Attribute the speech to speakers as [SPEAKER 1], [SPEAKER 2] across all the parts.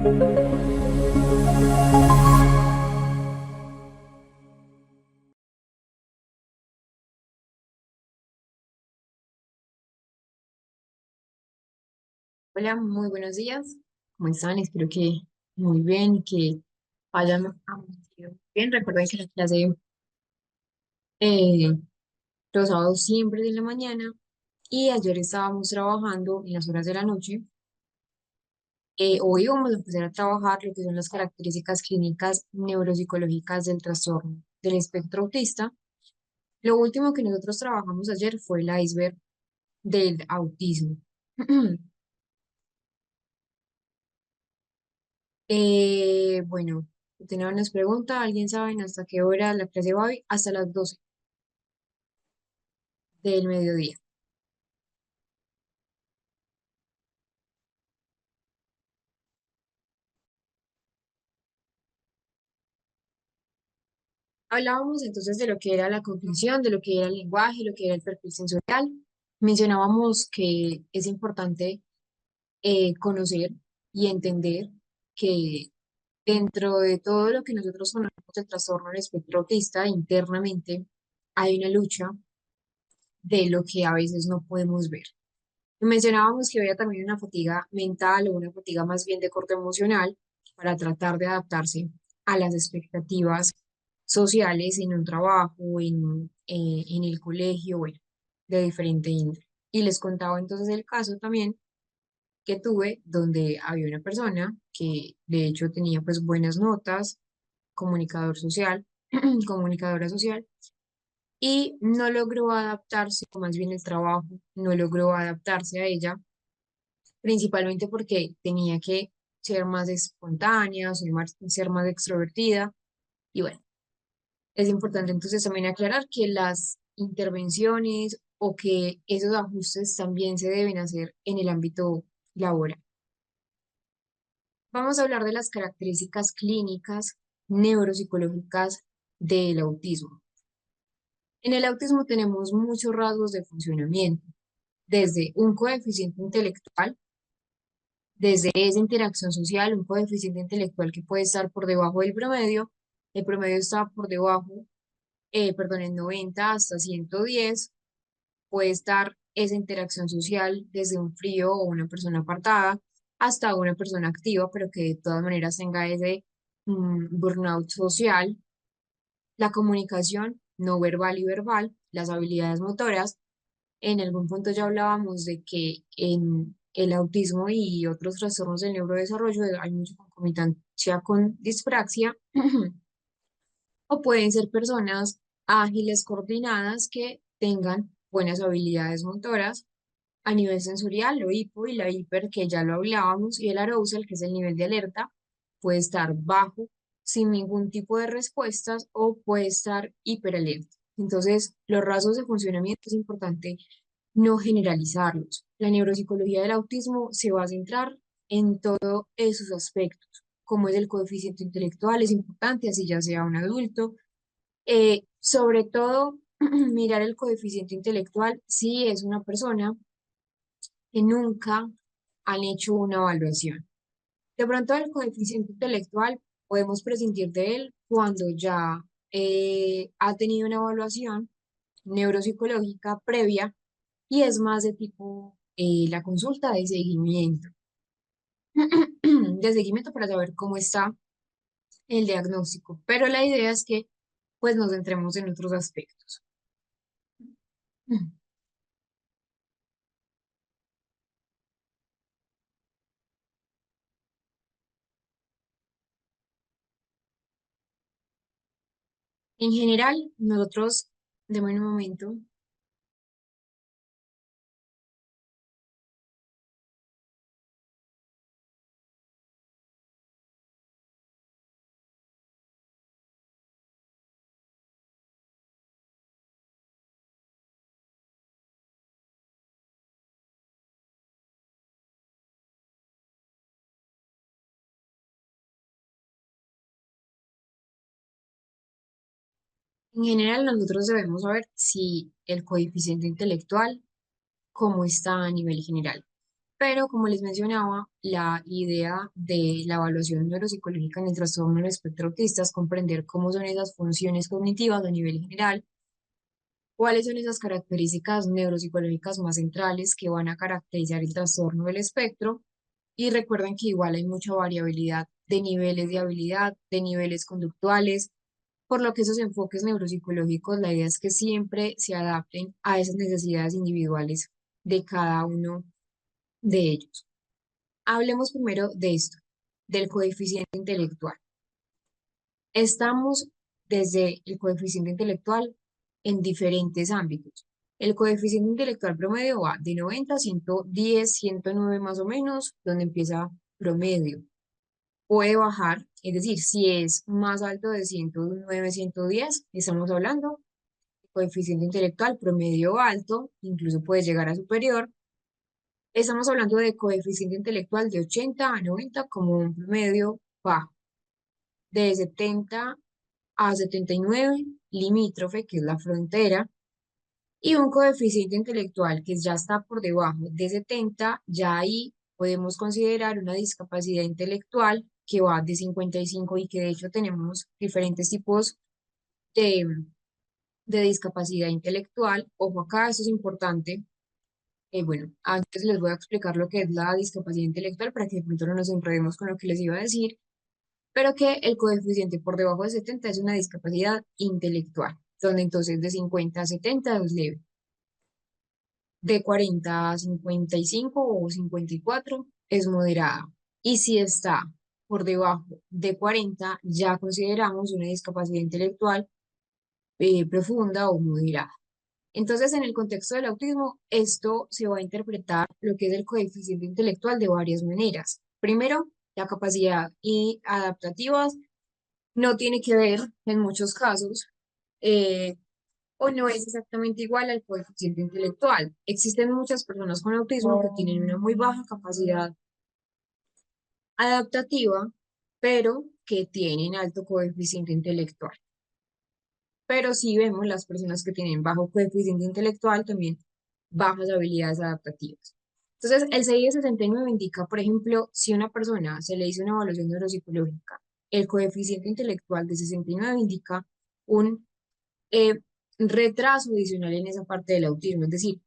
[SPEAKER 1] Hola, muy buenos días. ¿Cómo están? Espero que muy bien y que hayan amanecido bien. Recuerden que la clase eh, los sábados siempre es de la mañana y ayer estábamos trabajando en las horas de la noche. Hoy vamos a empezar a trabajar lo que son las características clínicas neuropsicológicas del trastorno del espectro autista. Lo último que nosotros trabajamos ayer fue el iceberg del autismo. Bueno, tenía unas preguntas. ¿Alguien sabe hasta qué hora la clase va hoy? Hasta las 12 del mediodía. Hablábamos entonces de lo que era la cognición, de lo que era el lenguaje, lo que era el perfil sensorial. Mencionábamos que es importante conocer y entender que dentro de todo lo que nosotros conocemos del trastorno del espectro autista, internamente hay una lucha de lo que a veces no podemos ver. Mencionábamos que había también una fatiga mental o una fatiga más bien de corte emocional para tratar de adaptarse a las expectativas sociales en un trabajo, en el colegio, bueno, de diferente índole. Y les contaba entonces el caso también que tuve donde había una persona que de hecho tenía pues buenas notas, comunicador social, comunicadora social, y no logró adaptarse, o más bien el trabajo, no logró adaptarse a ella principalmente porque tenía que ser más espontánea, ser más extrovertida. Y bueno, es importante entonces también aclarar que las intervenciones o que esos ajustes también se deben hacer en el ámbito laboral. Vamos a hablar de las características clínicas neuropsicológicas del autismo. En el autismo tenemos muchos rasgos de funcionamiento, desde un coeficiente intelectual, desde esa interacción social, un coeficiente intelectual que puede estar por debajo del promedio, el promedio está por debajo, perdón, en 90 hasta 110, puede estar esa interacción social desde un frío o una persona apartada hasta una persona activa, pero que de todas maneras tenga ese burnout social, la comunicación no verbal y verbal, las habilidades motoras. En algún punto ya hablábamos de que en el autismo y otros trastornos del neurodesarrollo hay mucha concomitancia con dispraxia o pueden ser personas ágiles, coordinadas, que tengan buenas habilidades motoras a nivel sensorial, lo hipo y la hiper, que ya lo hablábamos, y el arousal, que es el nivel de alerta, puede estar bajo, sin ningún tipo de respuestas, o puede estar hiperalerta. Entonces, los rasgos de funcionamiento es importante no generalizarlos. La neuropsicología del autismo se va a centrar en todos esos aspectos, como es el coeficiente intelectual, es importante, así ya sea un adulto. Sobre todo, mirar el coeficiente intelectual si es una persona que nunca han hecho una evaluación. De pronto, el coeficiente intelectual podemos prescindir de él cuando ya ha tenido una evaluación neuropsicológica previa y es más de tipo la consulta de seguimiento para saber cómo está el diagnóstico. Pero la idea es que pues nos centremos en otros aspectos. En general, nosotros, de un momento, en general nosotros debemos saber si el coeficiente intelectual, cómo está a nivel general. Pero como les mencionaba, la idea de la evaluación neuropsicológica en el trastorno del espectro autista es comprender cómo son esas funciones cognitivas a nivel general, cuáles son esas características neuropsicológicas más centrales que van a caracterizar el trastorno del espectro. Y recuerden que igual hay mucha variabilidad de niveles de habilidad, de niveles conductuales, por lo que esos enfoques neuropsicológicos, la idea es que siempre se adapten a esas necesidades individuales de cada uno de ellos. Hablemos primero de esto, del coeficiente intelectual. Estamos desde el coeficiente intelectual en diferentes ámbitos. El coeficiente intelectual promedio va de 90 a 110, 109 más o menos, donde empieza promedio. Puede bajar, es decir, si es más alto de 109, 110, estamos hablando de coeficiente intelectual promedio alto, incluso puede llegar a superior. Estamos hablando de coeficiente intelectual de 80 a 90 como un promedio bajo, de 70 a 79, limítrofe, que es la frontera, y un coeficiente intelectual que ya está por debajo de 70, ya ahí podemos considerar una discapacidad intelectual que va de 55 y que de hecho tenemos diferentes tipos de, de discapacidad intelectual. Ojo acá, eso es importante. Bueno, antes les voy a explicar lo que es la discapacidad intelectual para que de pronto no nos enredemos con lo que les iba a decir, pero que el coeficiente por debajo de 70 es una discapacidad intelectual, donde entonces de 50 a 70 es leve, de 40 a 55 o 54 es moderada, y si está por debajo de 40 ya consideramos una discapacidad intelectual profunda o moderada. Entonces, en el contexto del autismo, esto se va a interpretar lo que es el coeficiente intelectual de varias maneras. Primero, la capacidad y adaptativas no tiene que ver en muchos casos eh, o no es exactamente igual al coeficiente intelectual. Existen muchas personas con autismo que tienen una muy baja capacidad adaptativa, pero que tienen alto coeficiente intelectual. Pero si vemos las personas que tienen bajo coeficiente intelectual, también bajas habilidades adaptativas. Entonces, el CI-69 indica, por ejemplo, si a una persona se le hizo una evaluación neuropsicológica, el coeficiente intelectual de 69 indica un eh, retraso adicional en esa parte del autismo, es decir,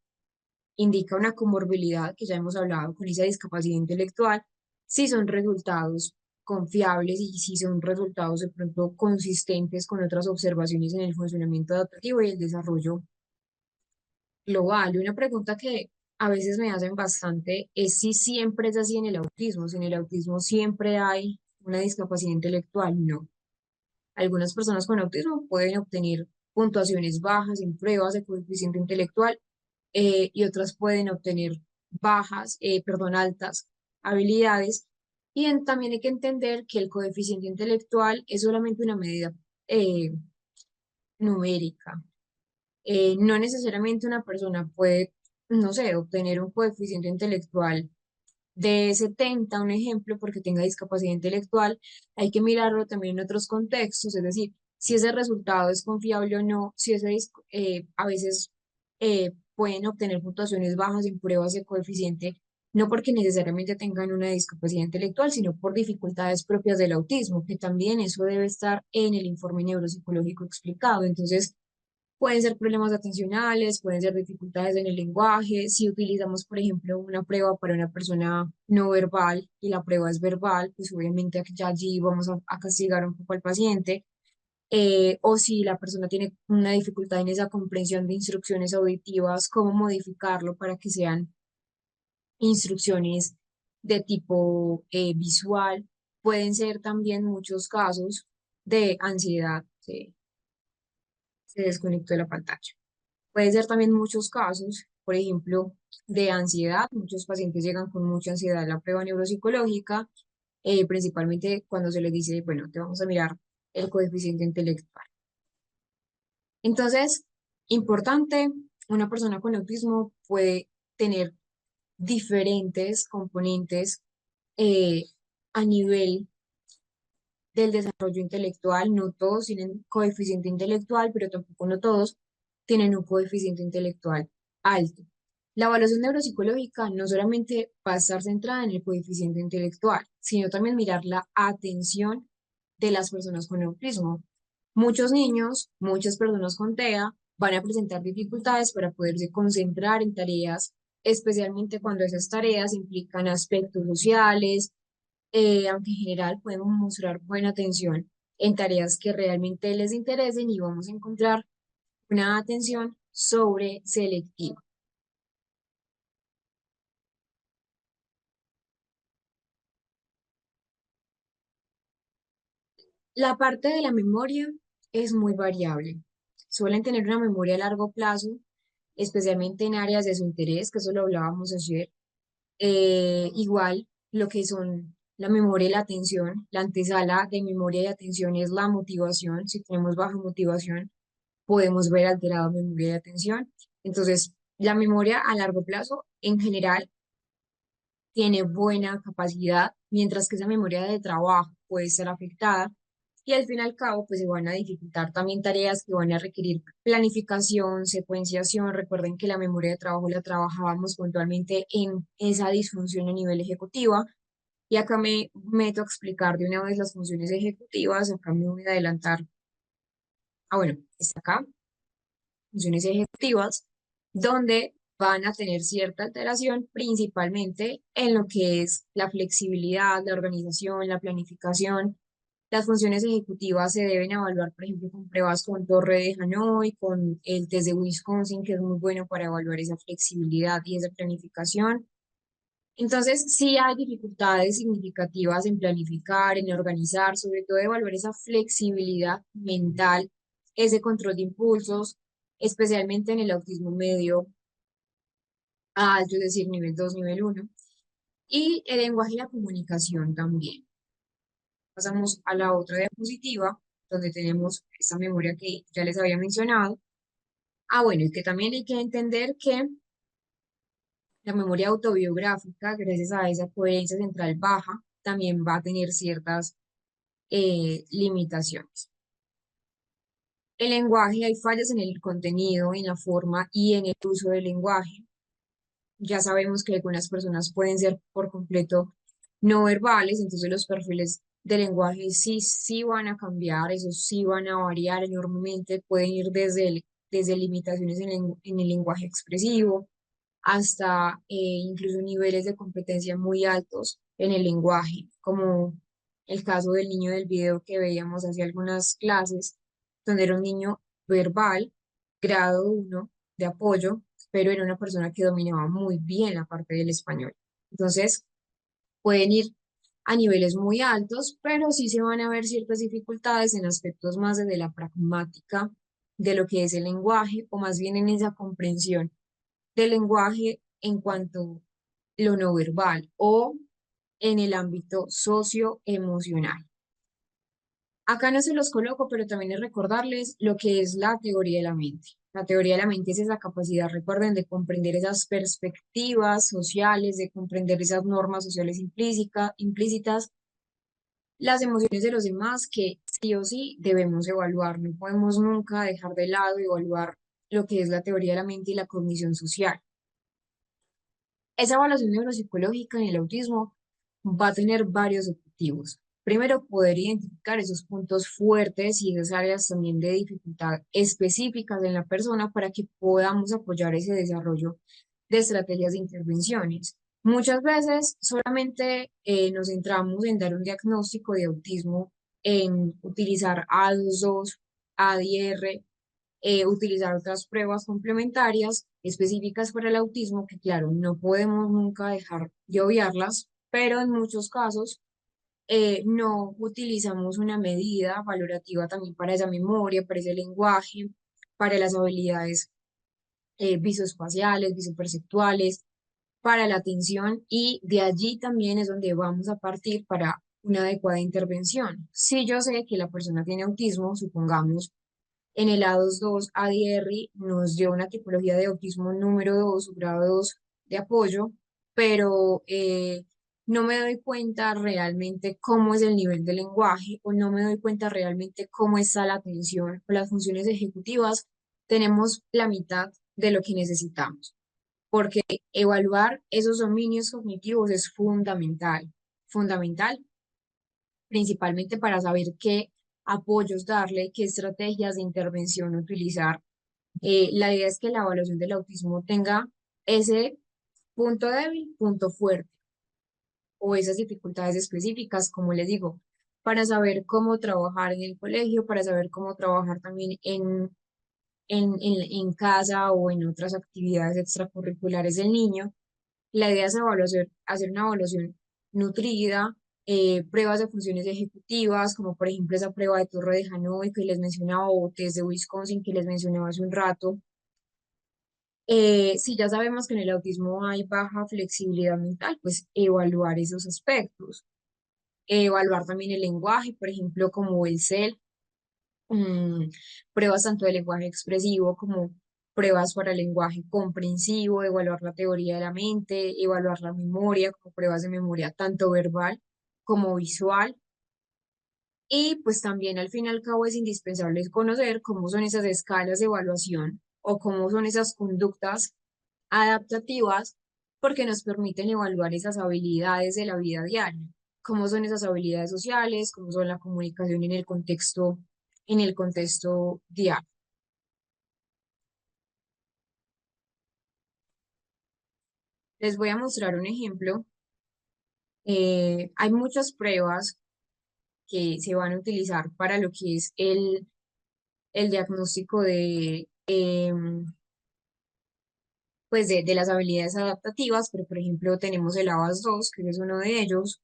[SPEAKER 1] indica una comorbilidad que ya hemos hablado con esa discapacidad intelectual, si son resultados confiables y si son resultados de pronto consistentes con otras observaciones en el funcionamiento adaptativo y el desarrollo global. Y una pregunta que a veces me hacen bastante es si siempre es así en el autismo, si en el autismo siempre hay una discapacidad intelectual. No. Algunas personas con autismo pueden obtener puntuaciones bajas en pruebas de coeficiente intelectual y otras pueden obtener altas habilidades. Y también hay que entender que el coeficiente intelectual es solamente una medida eh, numérica. No necesariamente una persona puede, no sé, obtener un coeficiente intelectual de 70, un ejemplo, porque tenga discapacidad intelectual. Hay que mirarlo también en otros contextos, es decir, si ese resultado es confiable o no, si a veces pueden obtener puntuaciones bajas en pruebas de coeficiente, no porque necesariamente tengan una discapacidad intelectual, sino por dificultades propias del autismo, que también eso debe estar en el informe neuropsicológico explicado. Entonces, pueden ser problemas atencionales, pueden ser dificultades en el lenguaje. Si utilizamos, por ejemplo, una prueba para una persona no verbal y la prueba es verbal, pues obviamente ya allí vamos a castigar un poco al paciente. O si la persona tiene una dificultad en esa comprensión de instrucciones auditivas, cómo modificarlo para que sean instrucciones de tipo visual. Pueden ser también muchos casos de ansiedad. Se desconectó de la pantalla. Puede ser también muchos casos, por ejemplo, de ansiedad. Muchos pacientes llegan con mucha ansiedad a la prueba neuropsicológica, principalmente cuando se les dice, bueno, te vamos a mirar el coeficiente intelectual. Entonces, importante, una persona con autismo puede tener diferentes componentes eh, a nivel del desarrollo intelectual. No todos tienen coeficiente intelectual, pero tampoco no todos tienen un coeficiente intelectual alto. La evaluación neuropsicológica no solamente va a estar centrada en el coeficiente intelectual, sino también mirar la atención de las personas con autismo. Muchos niños, muchas personas con TEA van a presentar dificultades para poderse concentrar en tareas, especialmente cuando esas tareas implican aspectos sociales, aunque en general podemos mostrar buena atención en tareas que realmente les interesen y vamos a encontrar una atención sobre selectiva. La parte de la memoria es muy variable. Suelen tener una memoria a largo plazo, especialmente en áreas de su interés, que eso lo hablábamos ayer. Igual, lo que son la memoria y la atención, la antesala de memoria y atención es la motivación. Si tenemos baja motivación, podemos ver alterada memoria y atención. Entonces, la memoria a largo plazo, en general, tiene buena capacidad, mientras que esa memoria de trabajo puede ser afectada y al fin y al cabo pues se van a dificultar también tareas que van a requerir planificación, secuenciación. Recuerden que la memoria de trabajo la trabajábamos puntualmente en esa disfunción a nivel ejecutiva y acá me meto a explicar de una vez las funciones ejecutivas. Acá me voy a adelantar. Bueno, está acá funciones ejecutivas, donde van a tener cierta alteración principalmente en lo que es la flexibilidad, la organización, la planificación. Las funciones ejecutivas se deben evaluar, por ejemplo, con pruebas con Torre de Hanoi, con el test de Wisconsin, que es muy bueno para evaluar esa flexibilidad y esa planificación. Entonces, sí hay dificultades significativas en planificar, en organizar, sobre todo evaluar esa flexibilidad mental, ese control de impulsos, especialmente en el autismo medio a alto, es decir, nivel 2, nivel uno, y el lenguaje y la comunicación también. Pasamos a la otra diapositiva, donde tenemos esa memoria que ya les había mencionado. Bueno, y que también hay que entender que la memoria autobiográfica, gracias a esa coherencia central baja, también va a tener ciertas limitaciones. El lenguaje, hay fallas en el contenido, en la forma y en el uso del lenguaje. Ya sabemos que algunas personas pueden ser por completo no verbales, entonces los perfiles de lenguaje sí van a cambiar, esos sí van a variar enormemente, pueden ir desde limitaciones en el lenguaje expresivo hasta incluso niveles de competencia muy altos en el lenguaje, como el caso del niño del video que veíamos hace algunas clases, donde era un niño verbal, grado 1 de apoyo, pero era una persona que dominaba muy bien la parte del español. Entonces, pueden ir a niveles muy altos, pero sí se van a ver ciertas dificultades en aspectos más de la pragmática de lo que es el lenguaje, o más bien en esa comprensión del lenguaje en cuanto lo no verbal o en el ámbito socioemocional. Acá no se los coloco, pero también es recordarles lo que es la teoría de la mente. La teoría de la mente es esa capacidad, recuerden, de comprender esas perspectivas sociales, de comprender esas normas sociales implícitas, las emociones de los demás que sí o sí debemos evaluar. No podemos nunca dejar de lado evaluar lo que es la teoría de la mente y la cognición social. Esa evaluación neuropsicológica en el autismo va a tener varios objetivos. Primero, poder identificar esos puntos fuertes y esas áreas también de dificultad específicas en la persona para que podamos apoyar ese desarrollo de estrategias de intervenciones. Muchas veces solamente nos centramos en dar un diagnóstico de autismo, en utilizar A22, ADR, utilizar otras pruebas complementarias específicas para el autismo, que claro, no podemos nunca dejar de obviarlas, pero en muchos casos no utilizamos una medida valorativa también para esa memoria, para ese lenguaje, para las habilidades visoespaciales, visoperceptuales, para la atención, y de allí también es donde vamos a partir para una adecuada intervención. Si yo sé que la persona tiene autismo, supongamos en el A22 ADR nos dio una tipología de autismo número 2, grado 2 de apoyo, pero no me doy cuenta realmente cómo es el nivel de lenguaje, o no me doy cuenta realmente cómo está la atención o las funciones ejecutivas. Tenemos la mitad de lo que necesitamos. porque evaluar esos dominios cognitivos es fundamental, fundamental, principalmente para saber qué apoyos darle, qué estrategias de intervención utilizar. La idea es que la evaluación del autismo tenga ese punto débil, punto fuerte o esas dificultades específicas, como les digo, para saber cómo trabajar en el colegio, para saber cómo trabajar también en casa o en otras actividades extracurriculares del niño. La idea es hacer una evaluación nutrida, pruebas de funciones ejecutivas, como por ejemplo esa prueba de Torre de Hanoi que les mencionaba, o test de Wisconsin que les mencionaba hace un rato. Si ya sabemos que en el autismo hay baja flexibilidad mental, pues evaluar esos aspectos. Evaluar también el lenguaje, por ejemplo, como el CEL, mm, pruebas tanto de lenguaje expresivo como pruebas para el lenguaje comprensivo, evaluar la teoría de la mente, evaluar la memoria, como pruebas de memoria tanto verbal como visual. Y pues también al fin y al cabo es indispensable conocer cómo son esas escalas de evaluación o cómo son esas conductas adaptativas, porque nos permiten evaluar esas habilidades de la vida diaria, cómo son esas habilidades sociales, cómo son la comunicación en el contexto diario. Les voy a mostrar un ejemplo. Hay muchas pruebas que se van a utilizar para lo que es el diagnóstico pues de las habilidades adaptativas, pero por ejemplo tenemos el ABAS 2, que es uno de ellos,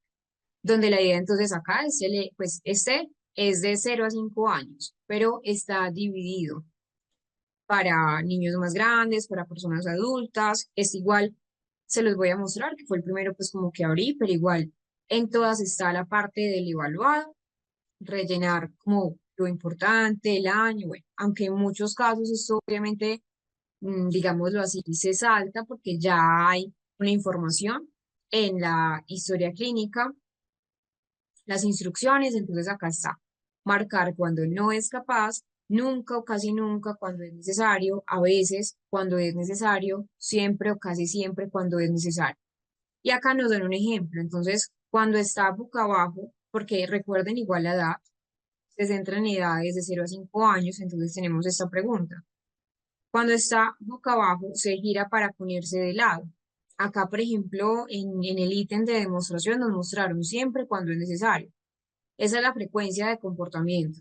[SPEAKER 1] donde la idea entonces acá es, pues este es de 0 a 5 años, pero está dividido para niños más grandes, para personas adultas, es igual, se los voy a mostrar, que fue el primero pues como que abrí, pero igual en todas está la parte del evaluado, rellenar como lo importante, el año, bueno, aunque en muchos casos esto obviamente, digámoslo así, se salta porque ya hay una información en la historia clínica, las instrucciones, entonces acá está. Marcar cuando no es capaz, nunca o casi nunca cuando es necesario, a veces cuando es necesario, siempre o casi siempre cuando es necesario. Y acá nos dan un ejemplo. Entonces, cuando está boca abajo, porque recuerden igual la edad, se centra en edades de 0 a 5 años, entonces tenemos esta pregunta. Cuando está boca abajo, se gira para ponerse de lado. Acá, por ejemplo, en el ítem de demostración nos mostraron siempre cuando es necesario. Esa es la frecuencia de comportamiento.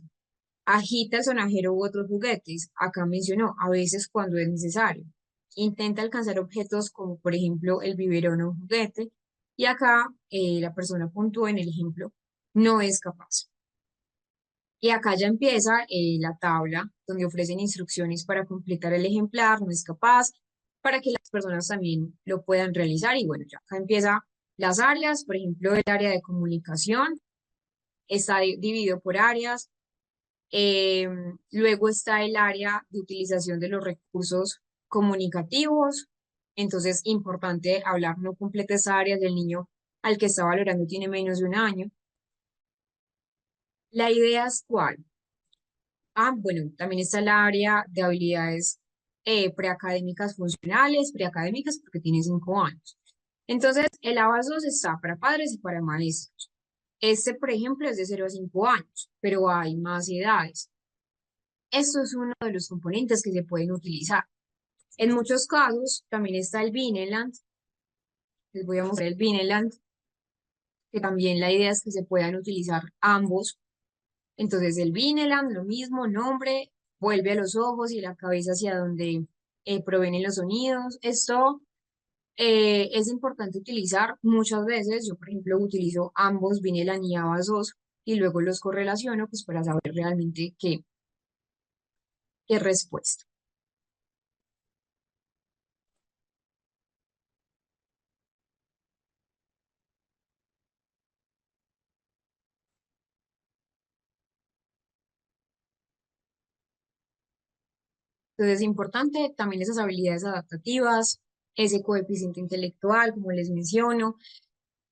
[SPEAKER 1] Agita el sonajero u otros juguetes. Acá mencionó, a veces cuando es necesario. Intenta alcanzar objetos como por ejemplo el biberón o un juguete. Y acá la persona puntúa en el ejemplo, no es capaz. Y acá ya empieza la tabla donde ofrecen instrucciones para completar el ejemplar, no es capaz, para que las personas también lo puedan realizar. Y bueno, ya acá empieza las áreas, por ejemplo, el área de comunicación está dividido por áreas. Eh, Luego está el área de utilización de los recursos comunicativos. Entonces, importante hablar, no completa esa área del niño al que está valorando tiene menos de un año. La idea es cuál. Bueno, también está el área de habilidades preacadémicas funcionales, preacadémicas porque tiene 5 años. Entonces, el ABAS 2 está para padres y para maestros. Este, por ejemplo, es de 0 a 5 años, pero hay más edades. Esto es uno de los componentes que se pueden utilizar. En muchos casos también está el Vineland. Les voy a mostrar el Vineland, que también la idea es que se puedan utilizar ambos. Entonces el Vineland, lo mismo, nombre, vuelve a los ojos y la cabeza hacia donde provienen los sonidos. Esto es importante utilizar muchas veces. Yo, por ejemplo, utilizo ambos, Vineland y ABAS 2, y luego los correlaciono pues para saber realmente qué respuesta. Entonces es importante también esas habilidades adaptativas, ese coeficiente intelectual, como les menciono,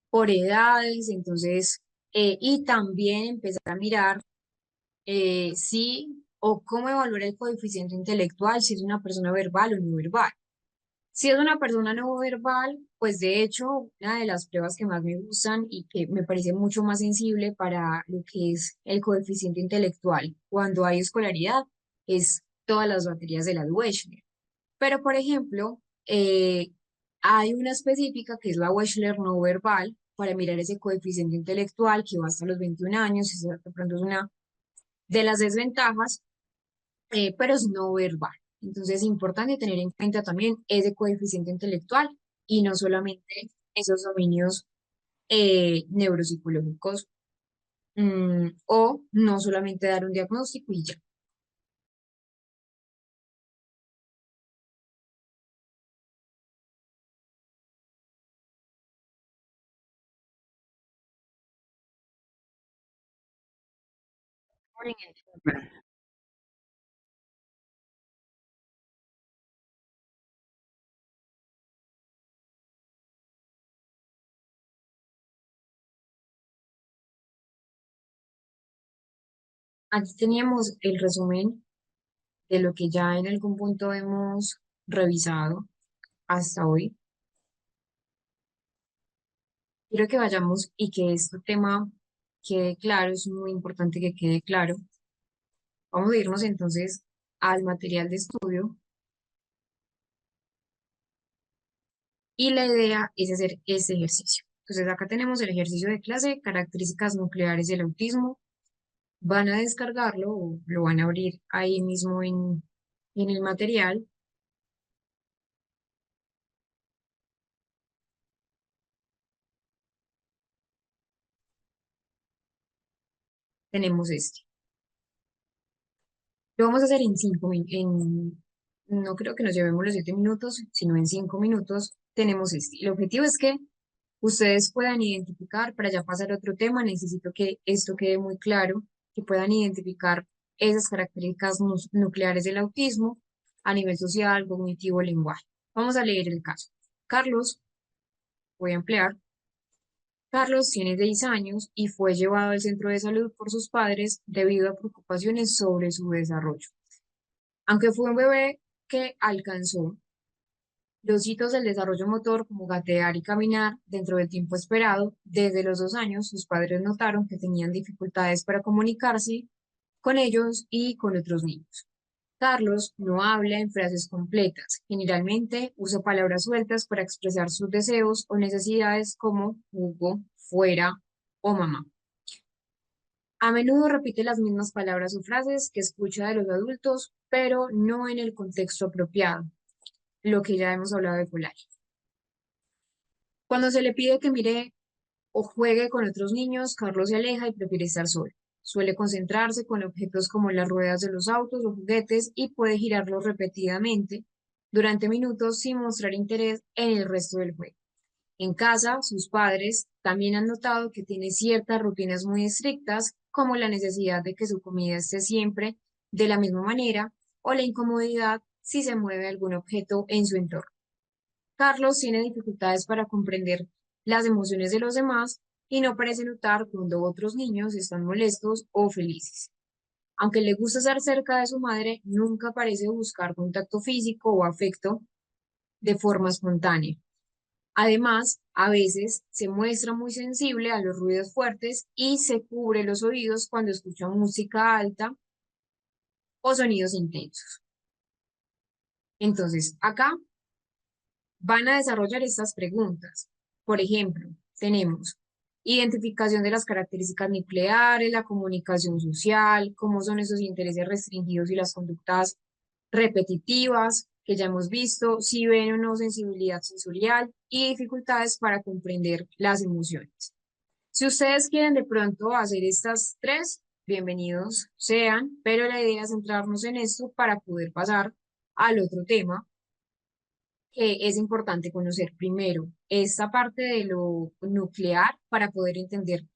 [SPEAKER 1] por edades, entonces, y también empezar a mirar si o cómo evaluar el coeficiente intelectual, si es una persona verbal o no verbal. Si es una persona no verbal, pues de hecho, una de las pruebas que más me gustan y que me parece mucho más sensible para lo que es el coeficiente intelectual cuando hay escolaridad es todas las baterías de la Wechsler. Pero, por ejemplo, hay una específica que es la Wechsler no verbal para mirar ese coeficiente intelectual que va hasta los 21 años, y de pronto es una de las desventajas, pero es no verbal. Entonces es importante tener en cuenta también ese coeficiente intelectual y no solamente esos dominios neuropsicológicos, o no solamente dar un diagnóstico y ya. Aquí teníamos el resumen de lo que ya en algún punto hemos revisado hasta hoy. Quiero que vayamos y que este tema quede claro, es muy importante que quede claro. Vamos a irnos entonces al material de estudio y la idea es hacer este ejercicio. Entonces acá tenemos el ejercicio de clase, características nucleares del autismo. Van a descargarlo o lo van a abrir ahí mismo en el material. Tenemos este. Lo vamos a hacer en no creo que nos llevemos los 7 minutos, sino en 5 minutos tenemos este. El objetivo es que ustedes puedan identificar, para ya pasar a otro tema, necesito que esto quede muy claro, que puedan identificar esas características nucleares del autismo a nivel social, cognitivo, lenguaje. Vamos a leer el caso. Carlos, voy a emplear. Carlos tiene 6 años y fue llevado al centro de salud por sus padres debido a preocupaciones sobre su desarrollo. Aunque fue un bebé que alcanzó los hitos del desarrollo motor, como gatear y caminar, dentro del tiempo esperado, desde los 2 años, sus padres notaron que tenían dificultades para comunicarse con ellos y con otros niños. Carlos no habla en frases completas. Generalmente usa palabras sueltas para expresar sus deseos o necesidades como jugo, fuera o mamá. A menudo repite las mismas palabras o frases que escucha de los adultos, pero no en el contexto apropiado, lo que ya hemos hablado de Polar. Cuando se le pide que mire o juegue con otros niños, Carlos se aleja y prefiere estar solo. Suele concentrarse con objetos como las ruedas de los autos o juguetes y puede girarlos repetidamente durante minutos sin mostrar interés en el resto del juego. En casa, sus padres también han notado que tiene ciertas rutinas muy estrictas, como la necesidad de que su comida esté siempre de la misma manera o la incomodidad si se mueve algún objeto en su entorno. Carlos tiene dificultades para comprender las emociones de los demás y no parece notar cuando otros niños están molestos o felices. Aunque le gusta estar cerca de su madre, nunca parece buscar contacto físico o afecto de forma espontánea. Además, a veces se muestra muy sensible a los ruidos fuertes y se cubre los oídos cuando escucha música alta o sonidos intensos. Entonces, acá van a desarrollar estas preguntas. Por ejemplo, tenemos identificación de las características nucleares, la comunicación social, cómo son esos intereses restringidos y las conductas repetitivas que ya hemos visto, si ven o no sensibilidad sensorial y dificultades para comprender las emociones. Si ustedes quieren de pronto hacer estas tres, bienvenidos sean, pero la idea es centrarnos en esto para poder pasar al otro tema, que es importante conocer primero esta parte de lo nuclear para poder entender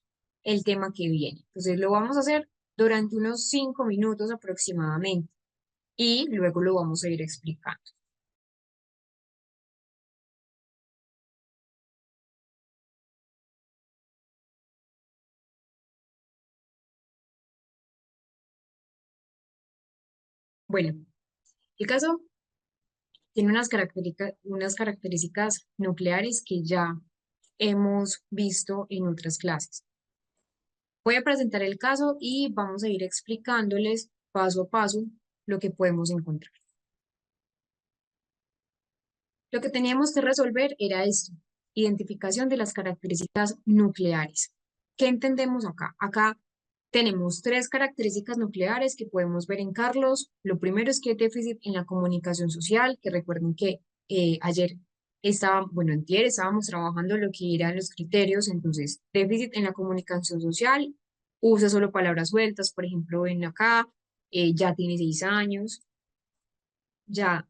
[SPEAKER 1] el tema que viene. Entonces lo vamos a hacer durante unos 5 minutos aproximadamente y luego lo vamos a ir explicando. Bueno, el caso tiene unas características nucleares que ya hemos visto en otras clases. Voy a presentar el caso y vamos a ir explicándoles paso a paso lo que podemos encontrar. Lo que teníamos que resolver era esto, identificación de las características nucleares. ¿Qué entendemos acá? Acá tenemos tres características nucleares que podemos ver en Carlos. Lo primero es que hay déficit en la comunicación social, que recuerden que antier estábamos trabajando lo que eran los criterios, entonces déficit en la comunicación social, usa solo palabras sueltas, por ejemplo, en acá, ya tiene 6 años, ya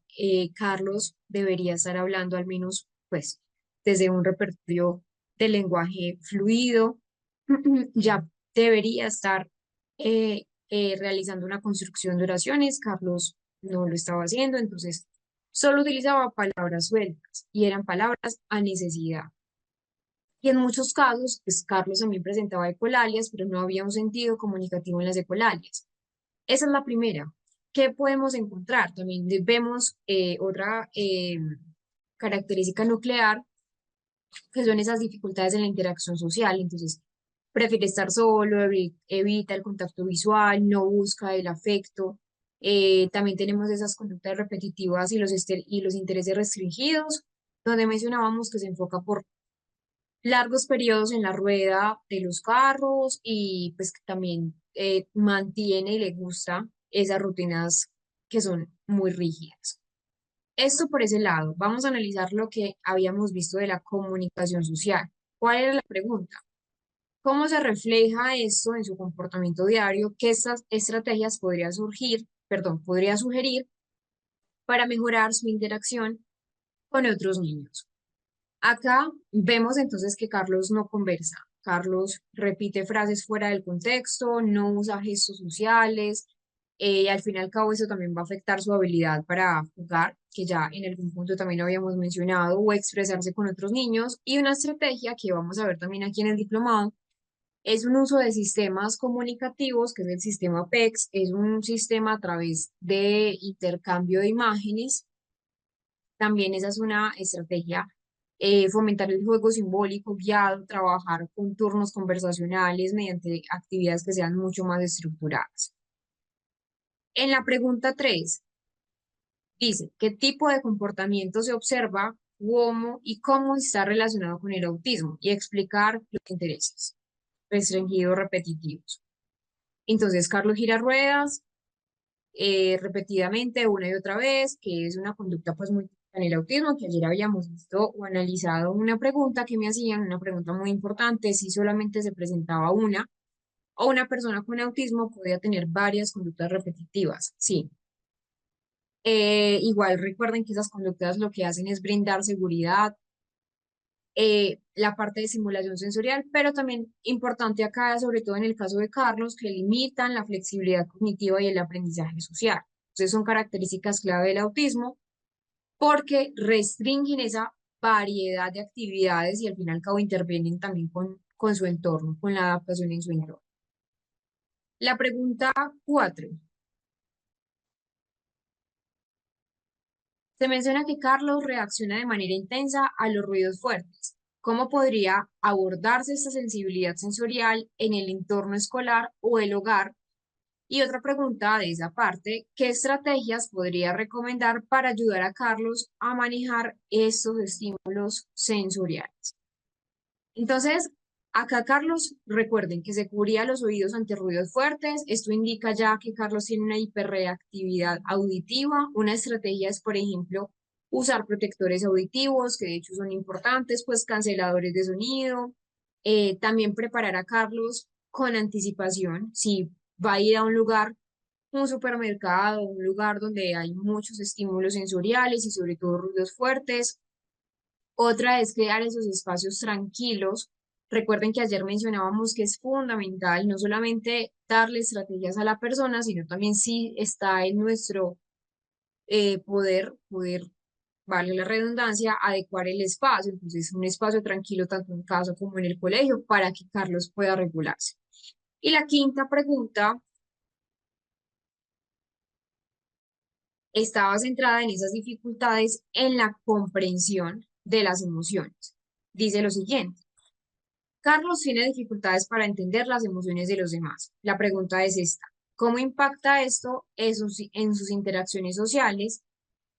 [SPEAKER 1] Carlos debería estar hablando al menos, pues, desde un repertorio de lenguaje fluido, ya debería estar realizando una construcción de oraciones. Carlos no lo estaba haciendo, entonces solo utilizaba palabras sueltas y eran palabras a necesidad. Y en muchos casos, pues Carlos también presentaba ecolalias, pero no había un sentido comunicativo en las ecolalias. Esa es la primera. ¿Qué podemos encontrar? También vemos otra característica nuclear, que son esas dificultades en la interacción social. Entonces, prefiere estar solo, evita el contacto visual, no busca el afecto. También tenemos esas conductas repetitivas y los intereses restringidos, donde mencionábamos que se enfoca por largos periodos en la rueda de los carros y pues que también mantiene y le gusta esas rutinas que son muy rígidas. Esto por ese lado. Vamos a analizar lo que habíamos visto de la comunicación social. ¿Cuál era la pregunta? ¿Cómo se refleja esto en su comportamiento diario? ¿Qué estas estrategias podría sugerir para mejorar su interacción con otros niños? Acá vemos entonces que Carlos no conversa. Carlos repite frases fuera del contexto, no usa gestos sociales. Al fin y al cabo, eso también va a afectar su habilidad para jugar, que ya en algún punto también habíamos mencionado, o expresarse con otros niños. Y una estrategia que vamos a ver también aquí en el diplomado es un uso de sistemas comunicativos, que es el sistema PEX. Es un sistema a través de intercambio de imágenes. También esa es una estrategia, fomentar el juego simbólico guiado, trabajar con turnos conversacionales mediante actividades que sean mucho más estructuradas. En la pregunta 3 dice, ¿qué tipo de comportamiento se observa, y cómo está relacionado con el autismo? Y explicar los intereses restringidos repetitivos. Entonces, Carlos gira ruedas, repetidamente una y otra vez, que es una conducta pues muy en el autismo, que ayer habíamos visto o analizado una pregunta que me hacían, una pregunta muy importante, si solamente se presentaba una o una persona con autismo podía tener varias conductas repetitivas. Sí. Igual recuerden que esas conductas lo que hacen es brindar seguridad, la parte de simulación sensorial, pero también importante acá, sobre todo en el caso de Carlos, que limitan la flexibilidad cognitiva y el aprendizaje social. Entonces son características clave del autismo porque restringen esa variedad de actividades y al fin y al cabo intervienen también con su entorno, con la adaptación en su entorno. La pregunta 4. Se menciona que Carlos reacciona de manera intensa a los ruidos fuertes. ¿Cómo podría abordarse esta sensibilidad sensorial en el entorno escolar o el hogar? Y otra pregunta de esa parte, ¿qué estrategias podría recomendar para ayudar a Carlos a manejar estos estímulos sensoriales? Entonces, acá Carlos, recuerden que se cubría los oídos ante ruidos fuertes. Esto indica ya que Carlos tiene una hiperreactividad auditiva. Una estrategia es, por ejemplo, usar protectores auditivos, que de hecho son importantes, pues canceladores de sonido. También preparar a Carlos con anticipación. Si va a ir a un lugar, un supermercado, un lugar donde hay muchos estímulos sensoriales y sobre todo ruidos fuertes. Otra es crear esos espacios tranquilos. Recuerden que ayer mencionábamos que es fundamental no solamente darle estrategias a la persona, sino también si está en nuestro poder, vale la redundancia, adecuar el espacio. Entonces, un espacio tranquilo tanto en casa como en el colegio para que Carlos pueda regularse. Y la quinta pregunta estaba centrada en esas dificultades en la comprensión de las emociones. Dice lo siguiente. Carlos tiene dificultades para entender las emociones de los demás. La pregunta es esta. ¿Cómo impacta esto en sus interacciones sociales?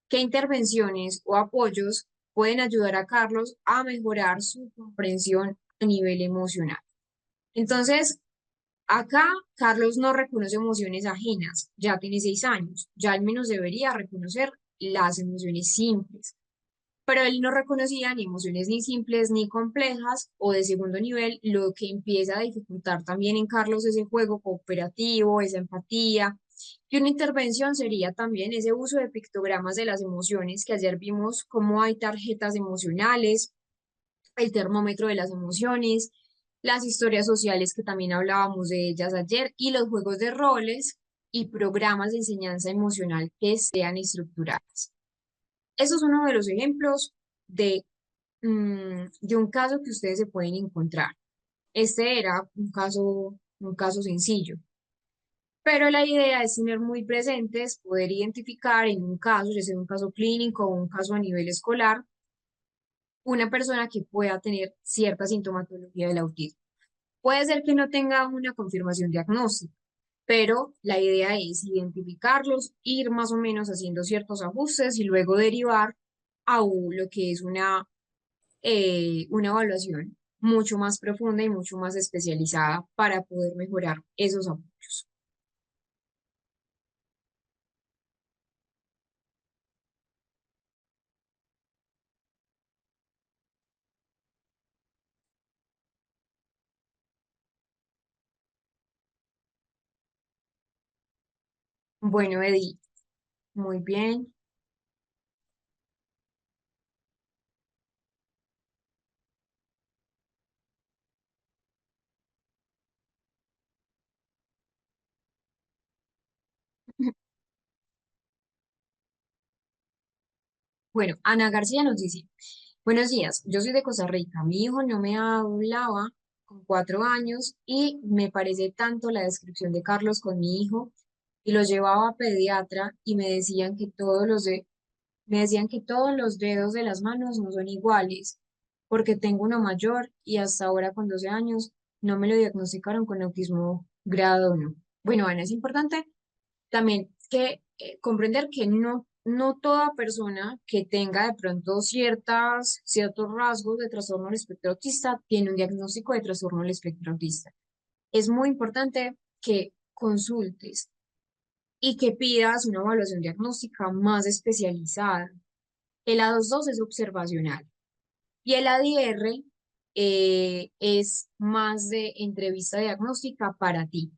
[SPEAKER 1] ¿Qué intervenciones o apoyos pueden ayudar a Carlos a mejorar su comprensión a nivel emocional? Entonces, acá Carlos no reconoce emociones ajenas, ya tiene 6 años, ya al menos debería reconocer las emociones simples, pero él no reconocía ni emociones ni simples ni complejas o de segundo nivel, lo que empieza a dificultar también en Carlos ese juego cooperativo, esa empatía. Y una intervención sería también ese uso de pictogramas de las emociones, que ayer vimos cómo hay tarjetas emocionales, el termómetro de las emociones, las historias sociales que también hablábamos de ellas ayer y los juegos de roles y programas de enseñanza emocional que sean estructurados. Eso es uno de los ejemplos de, de un caso que ustedes se pueden encontrar. Este era un caso sencillo, pero la idea es tener muy presentes, poder identificar en un caso, ya sea un caso clínico o un caso a nivel escolar, una persona que pueda tener cierta sintomatología del autismo. Puede ser que no tenga una confirmación diagnóstica, pero la idea es identificarlos, ir más o menos haciendo ciertos ajustes y luego derivar a lo que es una evaluación mucho más profunda y mucho más especializada para poder mejorar esos apoyos. Bueno, Edith, muy bien. Bueno, Ana García nos dice, buenos días, yo soy de Costa Rica, mi hijo no me hablaba con 4 años y me parece tanto la descripción de Carlos con mi hijo y lo llevaba a pediatra y me decían que todos los dedos de las manos no son iguales, porque tengo uno mayor y hasta ahora con 12 años no me lo diagnosticaron con autismo grado 1. Bueno, Ana, es importante también que comprender que no toda persona que tenga de pronto ciertos rasgos de trastorno del espectro autista tiene un diagnóstico de trastorno del espectro autista. Es muy importante que consultes y que pidas una evaluación diagnóstica más especializada. El A22 es observacional y el ADR es más de entrevista diagnóstica para ti,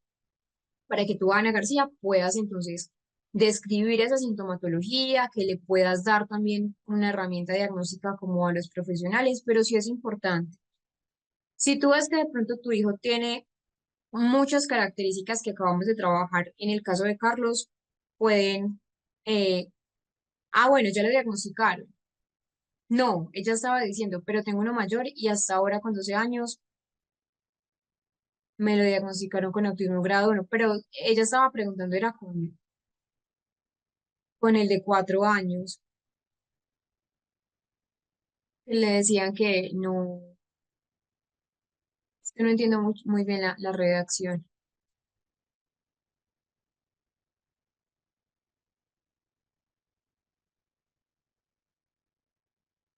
[SPEAKER 1] para que tú, Ana García, puedas entonces describir esa sintomatología, que le puedas dar también una herramienta diagnóstica como a los profesionales, pero sí es importante. Si tú ves que de pronto tu hijo tiene muchas características que acabamos de trabajar, en el caso de Carlos, pueden, eh, bueno, ya lo diagnosticaron. No, ella estaba diciendo, pero tengo uno mayor y hasta ahora con 12 años me lo diagnosticaron con autismo grado 1, pero ella estaba preguntando, era con el de 4 años. Le decían que no, es que no entiendo muy bien la redacción.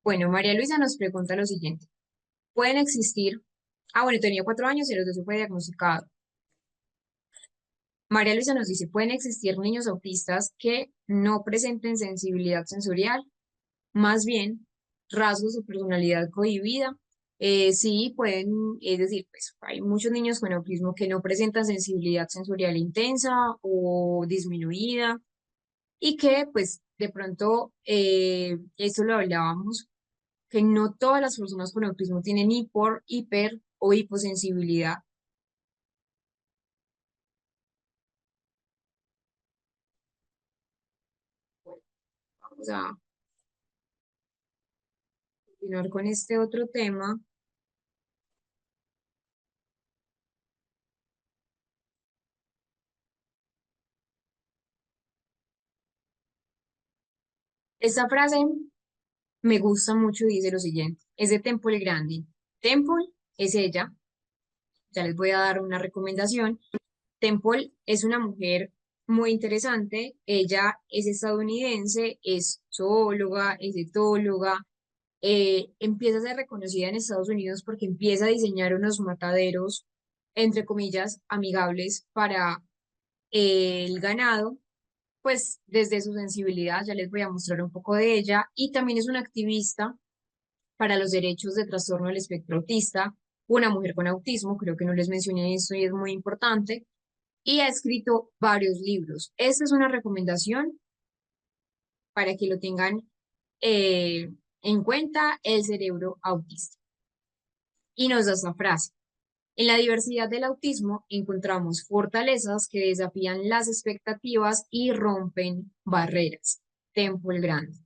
[SPEAKER 1] Bueno, María Luisa nos pregunta lo siguiente. ¿Pueden existir? Bueno, tenía 4 años y los dos se fue diagnosticado. María Luisa nos dice, ¿pueden existir niños autistas que no presenten sensibilidad sensorial? Más bien, rasgos de personalidad cohibida. Sí, pueden, es decir, pues hay muchos niños con autismo que no presentan sensibilidad sensorial intensa o disminuida y que pues de pronto, esto lo hablábamos, que no todas las personas con autismo tienen hiper o hiposensibilidad. Bueno, vamos a continuar con este otro tema. Esta frase me gusta mucho, dice lo siguiente, es de Temple Grandin. Temple es ella, ya les voy a dar una recomendación. Temple es una mujer muy interesante, ella es estadounidense, es zoóloga, es etóloga, empieza a ser reconocida en Estados Unidos porque empieza a diseñar unos mataderos, entre comillas, amigables para el ganado, pues desde su sensibilidad, ya les voy a mostrar un poco de ella, y también es una activista para los derechos de trastorno del espectro autista, una mujer con autismo, creo que no les mencioné esto y es muy importante, y ha escrito varios libros. Esta es una recomendación para que lo tengan eh, en cuenta, el cerebro autista. Y nos da esta frase. En la diversidad del autismo encontramos fortalezas que desafían las expectativas y rompen barreras. Temple Grande.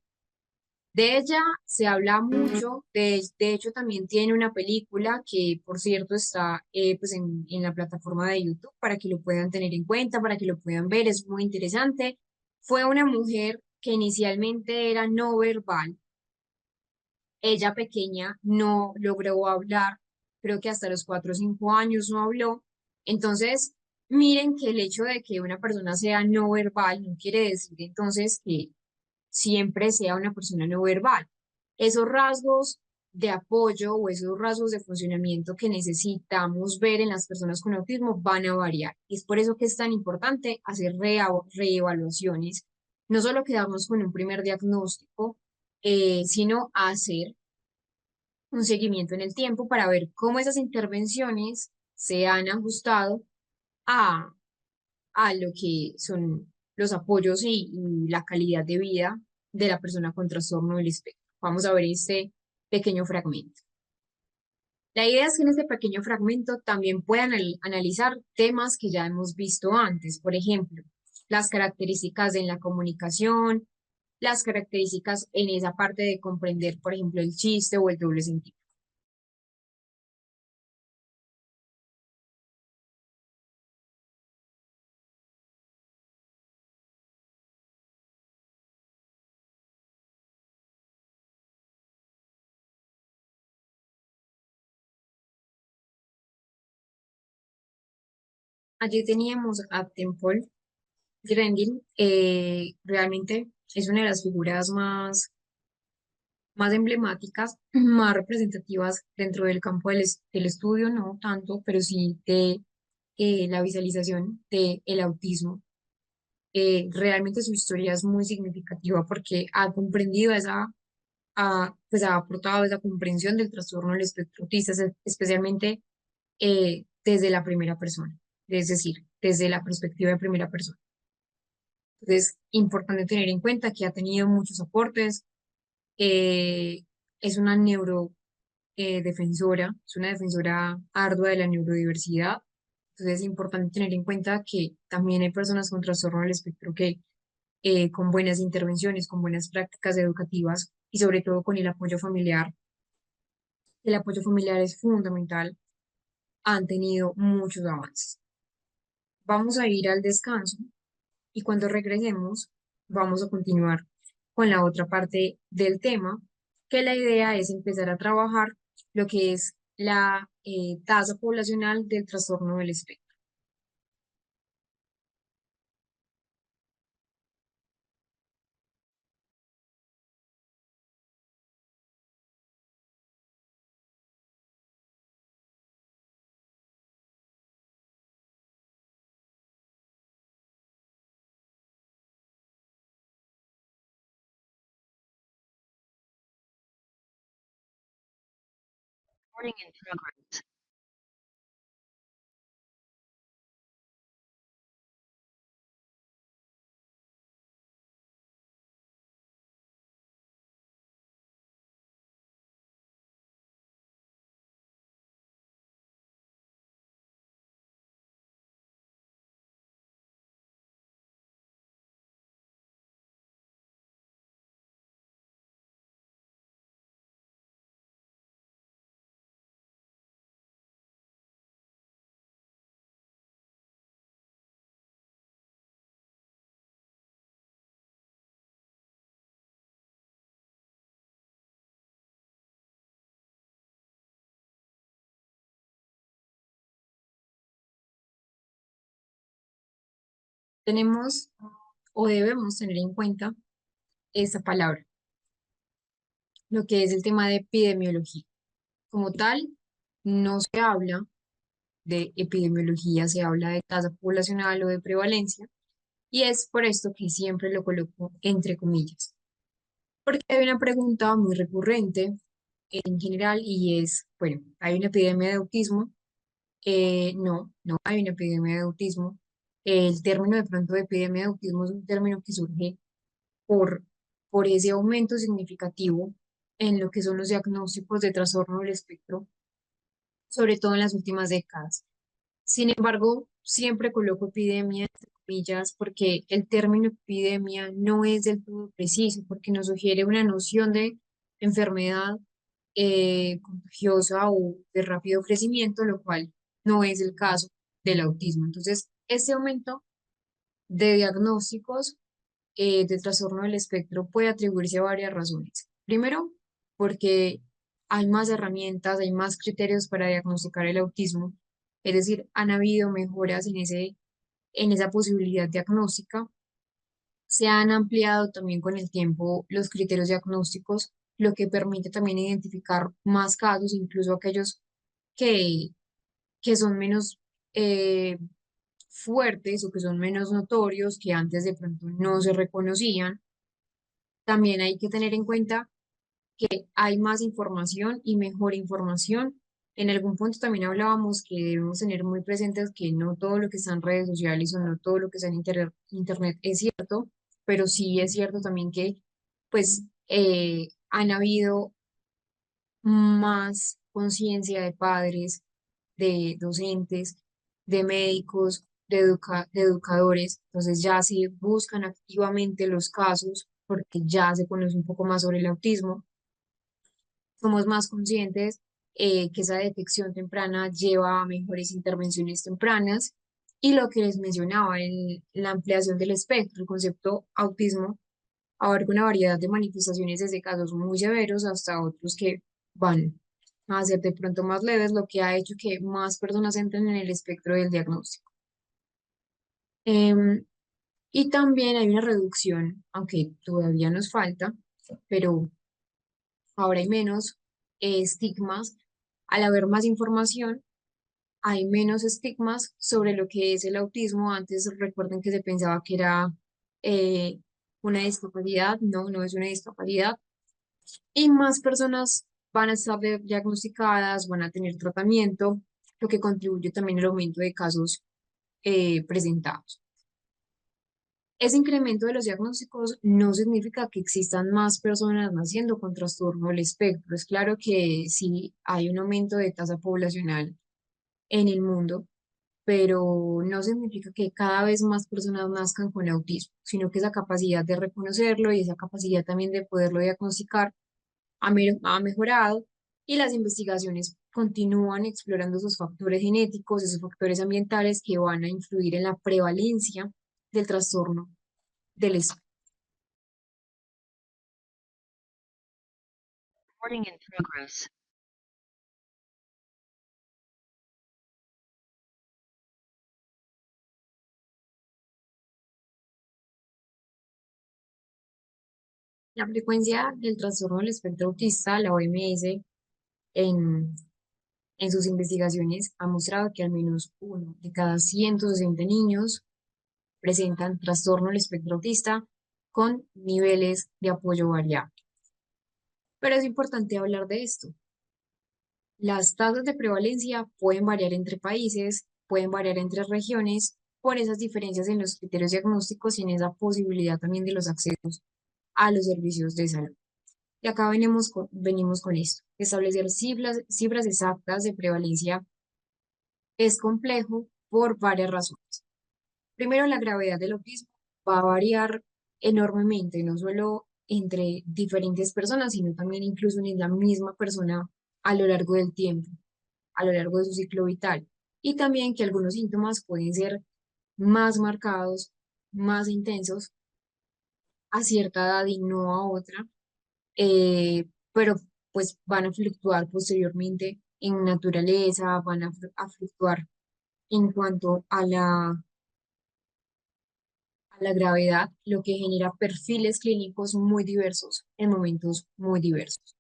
[SPEAKER 1] De ella se habla mucho, de hecho también tiene una película que por cierto está pues en la plataforma de YouTube para que lo puedan tener en cuenta, para que lo puedan ver, es muy interesante. Fue una mujer que inicialmente era no verbal, ella pequeña no logró hablar, creo que hasta los 4 o 5 años no habló. Entonces, miren que el hecho de que una persona sea no verbal no quiere decir entonces que siempre sea una persona no verbal. Esos rasgos de apoyo o esos rasgos de funcionamiento que necesitamos ver en las personas con autismo van a variar. Y es por eso que es tan importante hacer reevaluaciones, no solo quedarnos con un primer diagnóstico, sino hacer un seguimiento en el tiempo para ver cómo esas intervenciones se han ajustado a, a lo que son los apoyos y la calidad de vida de la persona con trastorno del espectro. Vamos a ver este pequeño fragmento. La idea es que en este pequeño fragmento también puedan analizar temas que ya hemos visto antes, por ejemplo, las características en la comunicación, las características en esa parte de comprender, por ejemplo, el chiste o el doble sentido. Allí teníamos a Temple Grandin, realmente es una de las figuras más emblemáticas, más representativas dentro del campo del estudio, no tanto, pero sí de la visualización del autismo. Realmente su historia es muy significativa porque ha comprendido pues ha aportado esa comprensión del trastorno del espectro autista, especialmente desde la primera persona, es decir, desde la perspectiva de primera persona. Entonces, importante tener en cuenta que ha tenido muchos aportes, eh, es una defensora, es una defensora ardua de la neurodiversidad. Entonces, es importante tener en cuenta que también hay personas con trastorno del espectro que con buenas intervenciones, con buenas prácticas educativas y sobre todo con el apoyo familiar es fundamental, han tenido muchos avances. Vamos a ir al descanso y cuando regresemos vamos a continuar con la otra parte del tema, que la idea es empezar a trabajar lo que es la tasa poblacional del trastorno del espectro. tenemos o debemos tener en cuenta esa palabra, lo que es el tema de epidemiología. Como tal, no se habla de epidemiología, se habla de tasa poblacional o de prevalencia, y es por esto que siempre lo coloco entre comillas. Porque hay una pregunta muy recurrente en general y es, bueno, ¿hay una epidemia de autismo? No, no hay una epidemia de autismo. El término de pronto de epidemia de autismo es un término que surge por, por ese aumento significativo en lo que son los diagnósticos de trastorno del espectro, sobre todo en las últimas décadas. Sin embargo, siempre coloco epidemia entre comillas porque el término epidemia no es del todo preciso, porque nos sugiere una noción de enfermedad contagiosa o de rápido crecimiento, lo cual no es el caso del autismo. Entonces, este aumento de diagnósticos de trastorno del espectro puede atribuirse a varias razones. Primero, porque hay más herramientas, hay más criterios para diagnosticar el autismo, es decir, han habido mejoras en esa posibilidad diagnóstica. Se han ampliado también con el tiempo los criterios diagnósticos, lo que permite también identificar más casos, incluso aquellos que, que son menos fuertes o que son menos notorios, que antes de pronto no se reconocían. También hay que tener en cuenta que hay más información y mejor información. En algún punto también hablábamos que debemos tener muy presentes que no todo lo que está en redes sociales o no todo lo que está en internet es cierto, pero sí es cierto también que pues han habido más conciencia de padres, de docentes, de médicos, de educadores. Entonces ya se buscan activamente los casos porque ya se conoce un poco más sobre el autismo. Somos más conscientes que esa detección temprana lleva a mejores intervenciones tempranas. Y lo que les mencionaba, la ampliación del espectro, el concepto autismo abarca una variedad de manifestaciones desde casos muy severos hasta otros que van a ser de pronto más leves, lo que ha hecho que más personas entren en el espectro del diagnóstico. Em, y también hay una reducción, aunque todavía nos falta, pero ahora hay menos estigmas. Al haber más información, hay menos estigmas sobre lo que es el autismo. Antes recuerden que se pensaba que era eh, una discapacidad, no, no es una discapacidad. Y más personas van a estar diagnosticadas, van a tener tratamiento, lo que contribuye también al aumento de casos presentados. Ese incremento de los diagnósticos no significa que existan más personas naciendo con trastorno del espectro. Es claro que sí hay un aumento de tasa poblacional en el mundo, pero no significa que cada vez más personas nazcan con autismo, sino que esa capacidad de reconocerlo y esa capacidad también de poderlo diagnosticar ha mejorado y las investigaciones continúan explorando esos factores genéticos, esos factores ambientales que van a influir en la prevalencia del trastorno del espectro.
[SPEAKER 2] Recording in progress.
[SPEAKER 1] La frecuencia del trastorno del espectro autista, la OMS, en, en sus investigaciones ha mostrado que al menos uno de cada 160 niños presentan trastorno del espectro autista con niveles de apoyo variable. Pero es importante hablar de esto. Las tasas de prevalencia pueden variar entre países, pueden variar entre regiones, por esas diferencias en los criterios diagnósticos y en esa posibilidad también de los accesos a los servicios de salud. Y acá venimos con esto. Establecer cifras exactas de prevalencia es complejo por varias razones. Primero, la gravedad del autismo va a variar enormemente, no solo entre diferentes personas, sino también incluso en la misma persona a lo largo del tiempo, a lo largo de su ciclo vital. Y también que algunos síntomas pueden ser más marcados, más intensos a cierta edad y no a otra, pero pues van a fluctuar posteriormente en naturaleza, van a fluctuar en cuanto a a la gravedad, lo que genera perfiles clínicos muy diversos en momentos muy diversos.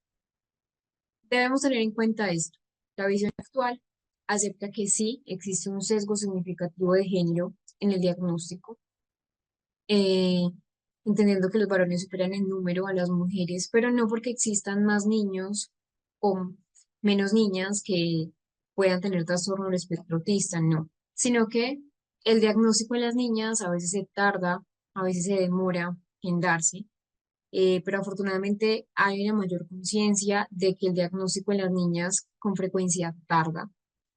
[SPEAKER 1] Debemos tener en cuenta esto. La visión actual acepta que sí existe un sesgo significativo de género en el diagnóstico, eh, entendiendo que los varones superan en número a las mujeres, pero no porque existan más niños o menos niñas que puedan tener trastorno del espectro autista, no, sino que el diagnóstico en las niñas a veces se tarda, a veces se demora en darse, pero afortunadamente hay una mayor conciencia de que el diagnóstico en las niñas con frecuencia tarda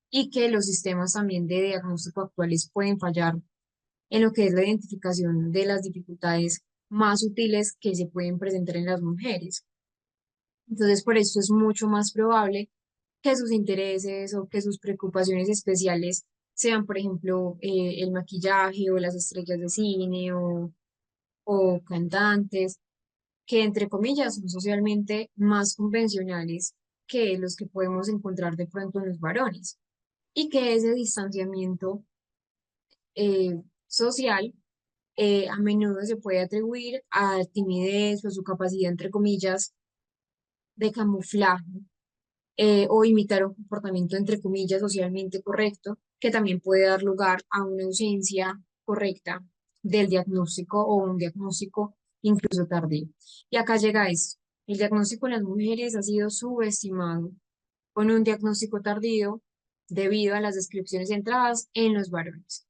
[SPEAKER 1] y que los sistemas también de diagnóstico actuales pueden fallar en lo que es la identificación de las dificultades más sutiles que se pueden presentar en las mujeres. Entonces, por esto es mucho más probable que sus intereses o que sus preocupaciones especiales sean, por ejemplo, el maquillaje o las estrellas de cine o cantantes, que entre comillas son socialmente más convencionales que los que podemos encontrar de pronto en los varones. Y que ese distanciamiento social a menudo se puede atribuir a timidez o su capacidad, entre comillas, de camuflaje o imitar un comportamiento, entre comillas, socialmente correcto, que también puede dar lugar a una ausencia correcta del diagnóstico o un diagnóstico incluso tardío. Y acá llega esto. El diagnóstico en las mujeres ha sido subestimado con un diagnóstico tardío debido a las descripciones centradas en los varones.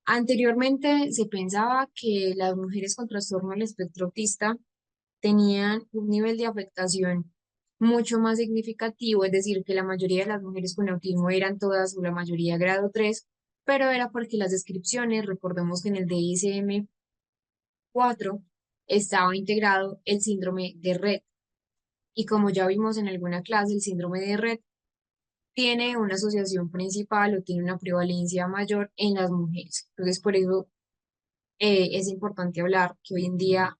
[SPEAKER 1] Anteriormente se pensaba que las mujeres con trastorno del espectro autista tenían un nivel de afectación mucho más significativo, es decir, que la mayoría de las mujeres con autismo eran todas o la mayoría grado 3, pero era porque las descripciones, recordemos que en el DSM-4 estaba integrado el síndrome de Rett, y como ya vimos en alguna clase, el síndrome de Rett tiene una asociación principal o tiene una prevalencia mayor en las mujeres. Entonces, por eso es importante hablar que hoy en día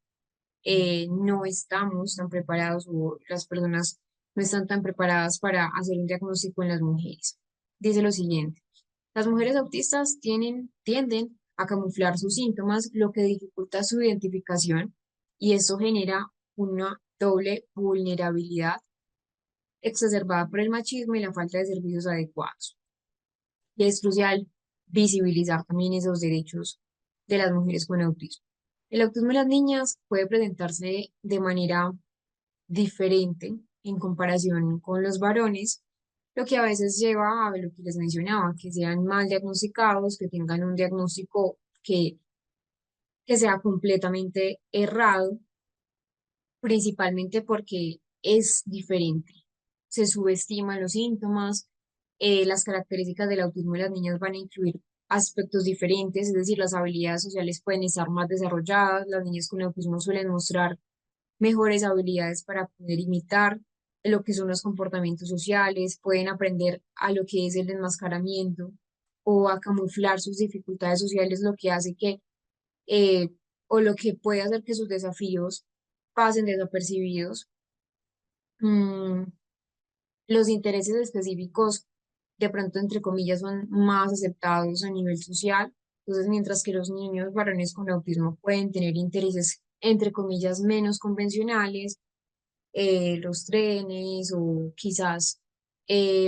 [SPEAKER 1] no estamos tan preparados o las personas no están tan preparadas para hacer un diagnóstico en las mujeres. Dice lo siguiente, las mujeres autistas tienden a camuflar sus síntomas, lo que dificulta su identificación y esto genera una doble vulnerabilidad exacerbada por el machismo y la falta de servicios adecuados. Y es crucial visibilizar también esos derechos de las mujeres con autismo. El autismo en las niñas puede presentarse de manera diferente en comparación con los varones, lo que a veces lleva a lo que les mencionaba, que sean mal diagnosticados, que tengan un diagnóstico que sea completamente errado, principalmente porque es diferente. Se subestiman los síntomas, las características del autismo en las niñas van a incluir aspectos diferentes, es decir, las habilidades sociales pueden estar más desarrolladas, las niñas con autismo suelen mostrar mejores habilidades para poder imitar lo que son los comportamientos sociales, pueden aprender a lo que es el enmascaramiento o a camuflar sus dificultades sociales, lo que hace que, eh, o lo que puede hacer que sus desafíos pasen desapercibidos. Mm, los intereses específicos, de pronto, entre comillas, son más aceptados a nivel social. Entonces, mientras que los niños varones con autismo pueden tener intereses, entre comillas, menos convencionales, los trenes o quizás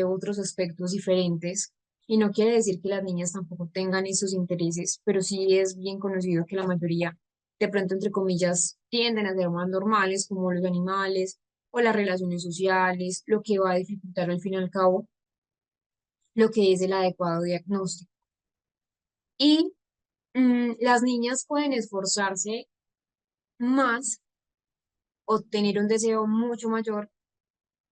[SPEAKER 1] otros aspectos diferentes. Y no quiere decir que las niñas tampoco tengan esos intereses, pero sí es bien conocido que la mayoría, de pronto, entre comillas, tienden a ser más normales, como los animales o las relaciones sociales, lo que va a dificultar al fin y al cabo lo que es el adecuado diagnóstico. Y las niñas pueden esforzarse más o tener un deseo mucho mayor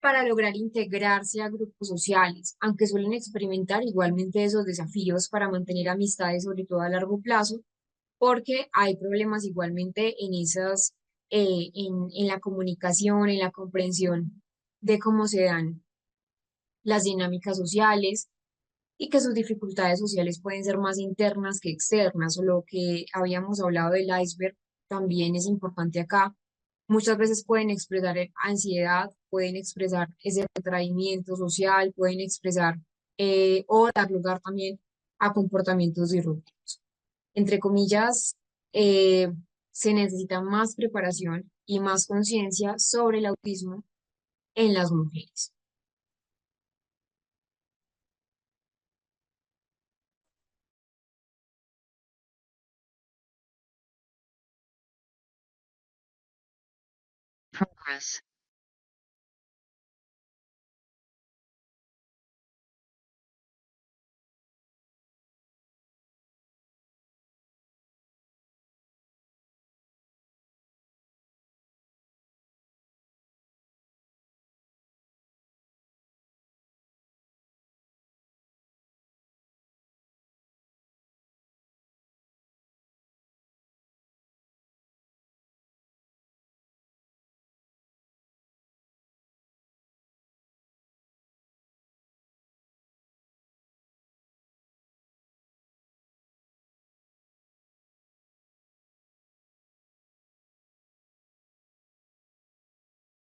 [SPEAKER 1] para lograr integrarse a grupos sociales, aunque suelen experimentar igualmente esos desafíos para mantener amistades, sobre todo a largo plazo, porque hay problemas igualmente en en la comunicación, en la comprensión de cómo se dan las dinámicas sociales y que sus dificultades sociales pueden ser más internas que externas, o lo que habíamos hablado del iceberg también es importante acá. Muchas veces pueden expresar ansiedad, pueden expresar ese retraimiento social, pueden expresar o dar lugar también a comportamientos disruptivos. Entre comillas, eh, se necesita más preparación y más conciencia sobre el autismo en las mujeres.
[SPEAKER 2] Progress.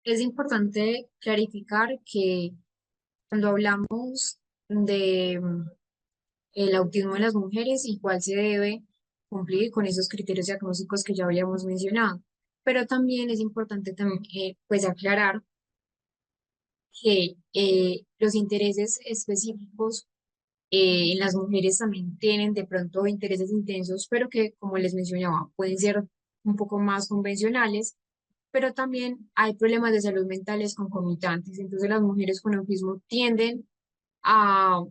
[SPEAKER 1] Es importante clarificar que cuando hablamos de el autismo en las mujeres, igual se debe cumplir con esos criterios diagnósticos que ya habíamos mencionado. Pero también es importante pues aclarar que los intereses específicos en las mujeres también tienen de pronto intereses intensos, pero que, como les mencionaba, pueden ser un poco más convencionales, pero también hay problemas de salud mentales concomitantes. Entonces, las mujeres con autismo tienden a,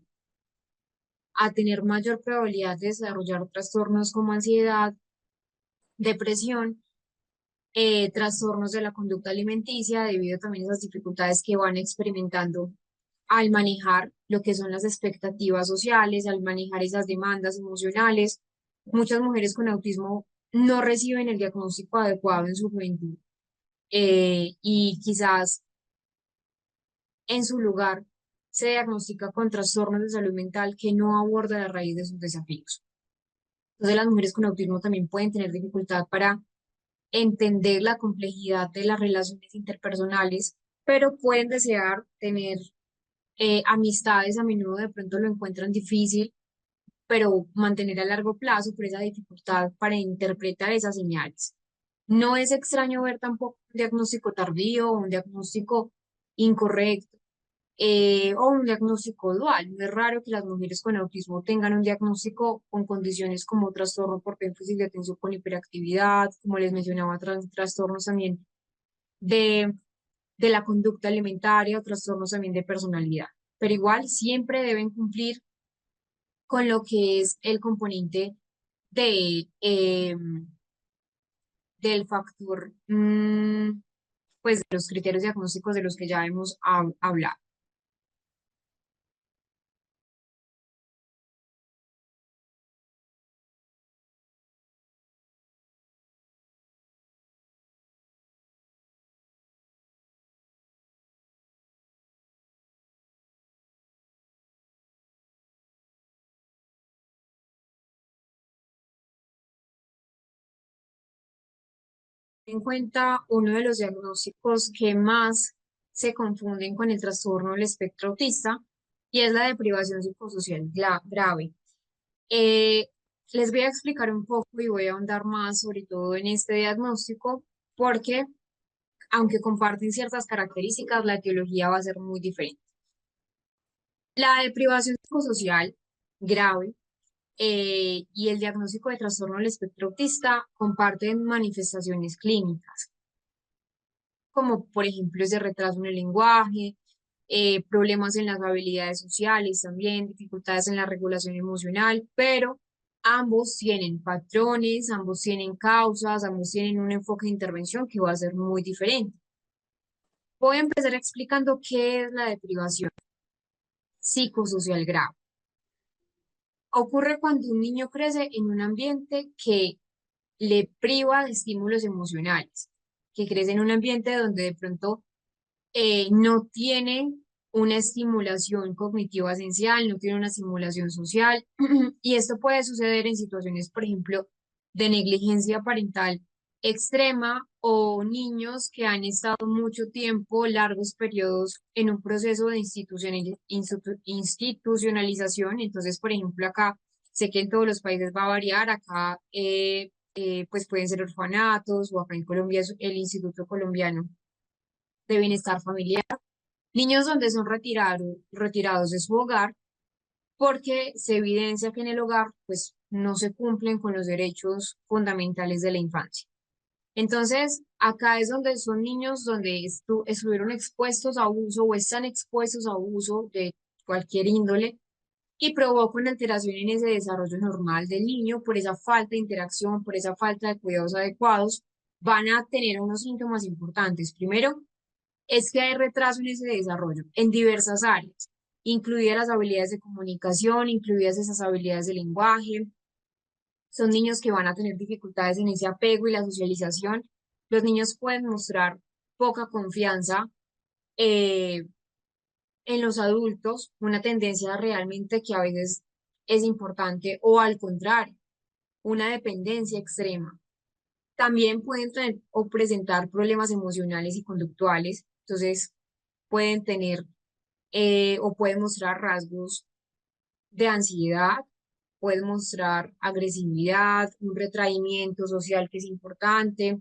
[SPEAKER 1] a tener mayor probabilidad de desarrollar trastornos como ansiedad, depresión, trastornos de la conducta alimenticia, debido también a esas dificultades que van experimentando al manejar lo que son las expectativas sociales, al manejar esas demandas emocionales. Muchas mujeres con autismo no reciben el diagnóstico adecuado en su juventud, y quizás en su lugar se diagnostica con trastornos de salud mental que no aborda la raíz de sus desafíos. Entonces las mujeres con autismo también pueden tener dificultad para entender la complejidad de las relaciones interpersonales, pero pueden desear tener amistades, a menudo de pronto lo encuentran difícil, pero mantener a largo plazo por esa dificultad para interpretar esas señales. No es extraño ver tampoco un diagnóstico tardío o un diagnóstico incorrecto, o un diagnóstico dual. No es raro que las mujeres con autismo tengan un diagnóstico con condiciones como trastorno por déficit de atención con hiperactividad, como les mencionaba, trastornos también de, de la conducta alimentaria o trastornos también de personalidad. Pero igual siempre deben cumplir con lo que es el componente de, del factor, pues de los criterios diagnósticos de los que ya hemos hablado. En cuenta uno de los diagnósticos que más se confunden con el trastorno del espectro autista, y es la deprivación psicosocial grave. Eh, Les voy a explicar un poco y voy a ahondar más sobre todo en este diagnóstico, porque aunque comparten ciertas características, la etiología va a ser muy diferente. La deprivación psicosocial grave, y el diagnóstico de trastorno del espectro autista comparten manifestaciones clínicas, como por ejemplo ese retraso en el lenguaje, problemas en las habilidades sociales también, dificultades en la regulación emocional, pero ambos tienen patrones, ambos tienen causas, ambos tienen un enfoque de intervención que va a ser muy diferente. Voy a empezar explicando qué es la deprivación psicosocial grave. Ocurre cuando un niño crece en un ambiente que le priva de estímulos emocionales, que crece en un ambiente donde de pronto no tiene una estimulación cognitiva esencial, no tiene una estimulación social, y esto puede suceder en situaciones, por ejemplo, de negligencia parental extrema, o niños que han estado mucho tiempo, largos periodos, en un proceso de institucionalización. Entonces, por ejemplo, acá, sé que en todos los países va a variar, acá pues pueden ser orfanatos o acá en Colombia es el Instituto Colombiano de Bienestar Familiar, niños donde son retirados de su hogar porque se evidencia que en el hogar pues no se cumplen con los derechos fundamentales de la infancia. Entonces, acá es donde son niños donde estuvieron expuestos a abuso o están expuestos a abuso de cualquier índole y provoca una alteración en ese desarrollo normal del niño por esa falta de interacción, por esa falta de cuidados adecuados, van a tener unos síntomas importantes. Primero, es que hay retraso en ese desarrollo en diversas áreas, incluidas las habilidades de comunicación, incluidas esas habilidades de lenguaje. Son niños que van a tener dificultades en ese apego y la socialización. Los niños pueden mostrar poca confianza eh, en los adultos, una tendencia realmente que a veces es importante o al contrario, una dependencia extrema. También pueden tener o presentar problemas emocionales y conductuales, entonces pueden tener o pueden mostrar rasgos de ansiedad, pueden mostrar agresividad, un retraimiento social que es importante,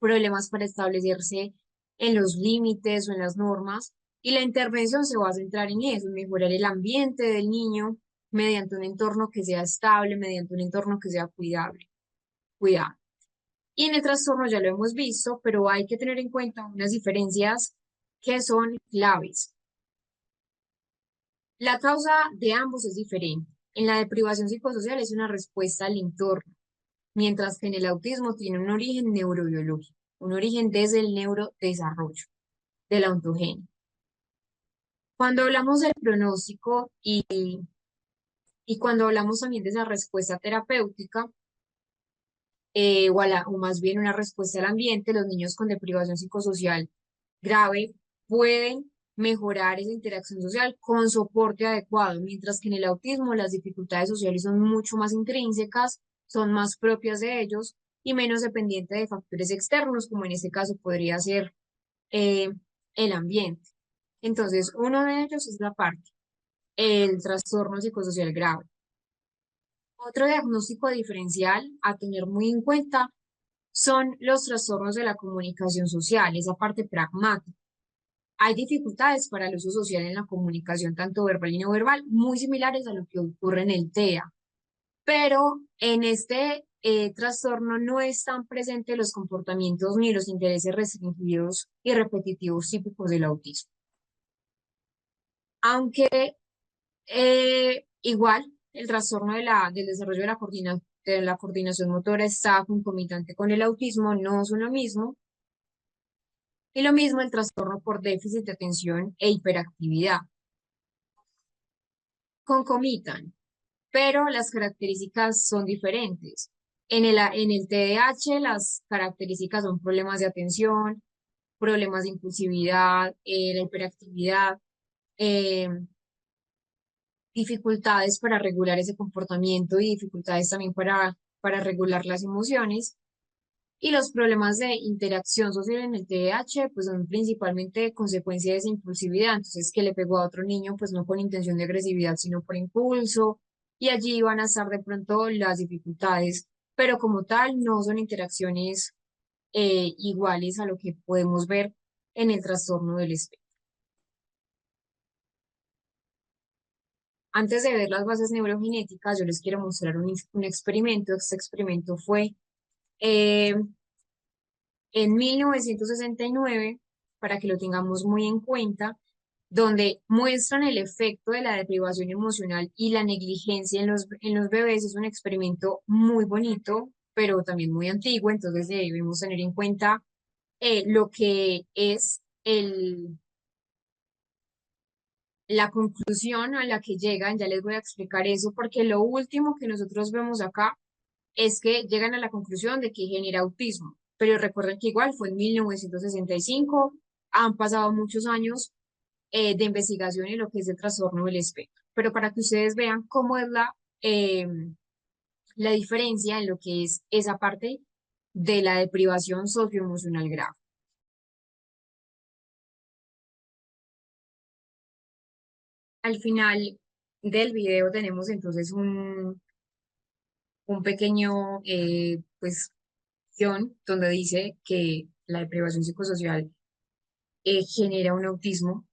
[SPEAKER 1] problemas para establecerse en los límites o en las normas. Y la intervención se va a centrar en eso, en mejorar el ambiente del niño mediante un entorno que sea estable, mediante un entorno que sea cuidado. Y en el trastorno ya lo hemos visto, pero hay que tener en cuenta unas diferencias que son claves. La causa de ambos es diferente. En la deprivación psicosocial es una respuesta al entorno, mientras que en el autismo tiene un origen neurobiológico, un origen desde el neurodesarrollo de la ontogenia. Cuando hablamos del pronóstico y cuando hablamos también de esa respuesta terapéutica, o más bien una respuesta al ambiente, los niños con deprivación psicosocial grave pueden mejorar esa interacción social con soporte adecuado, mientras que en el autismo las dificultades sociales son mucho más intrínsecas, son más propias de ellos y menos dependientes de factores externos, como en este caso podría ser eh, el ambiente. Entonces, uno de ellos es la parte, el trastorno psicosocial grave. Otro diagnóstico diferencial a tener muy en cuenta son los trastornos de la comunicación social, esa parte pragmática. Hay dificultades para el uso social en la comunicación, tanto verbal y no verbal, muy similares a lo que ocurre en el TEA, pero en este trastorno no están presentes los comportamientos ni los intereses restringidos y repetitivos típicos del autismo. Aunque igual el trastorno del desarrollo de la coordinación motora está concomitante con el autismo, no son lo mismo. Y lo mismo el trastorno por déficit de atención e hiperactividad. Concomitan, pero las características son diferentes. En el TDAH las características son problemas de atención, problemas de impulsividad, la hiperactividad, eh, dificultades para regular ese comportamiento y dificultades también para regular las emociones. Y los problemas de interacción social en el TDAH, pues son principalmente consecuencia de esa impulsividad. Entonces, que le pegó a otro niño, pues no con intención de agresividad, sino por impulso. Y allí van a estar de pronto las dificultades, pero como tal, no son interacciones iguales a lo que podemos ver en el trastorno del espectro. Antes de ver las bases neurogenéticas, yo les quiero mostrar un experimento. Este experimento fue eh, en 1969, para que lo tengamos muy en cuenta, donde muestran el efecto de la deprivación emocional y la negligencia en los bebés. Es un experimento muy bonito, pero también muy antiguo, entonces debemos tener en cuenta lo que es la conclusión a la que llegan. Ya les voy a explicar eso, porque lo último que nosotros vemos acá es que llegan a la conclusión de que genera autismo. Pero recuerden que igual fue en 1965, han pasado muchos años de investigación en lo que es el trastorno del espectro. Pero para que ustedes vean cómo es la diferencia en lo que es esa parte de la deprivación socioemocional grave. Al final del video tenemos entonces un pequeño, pues, guión donde dice que la deprivación psicosocial genera un autismo.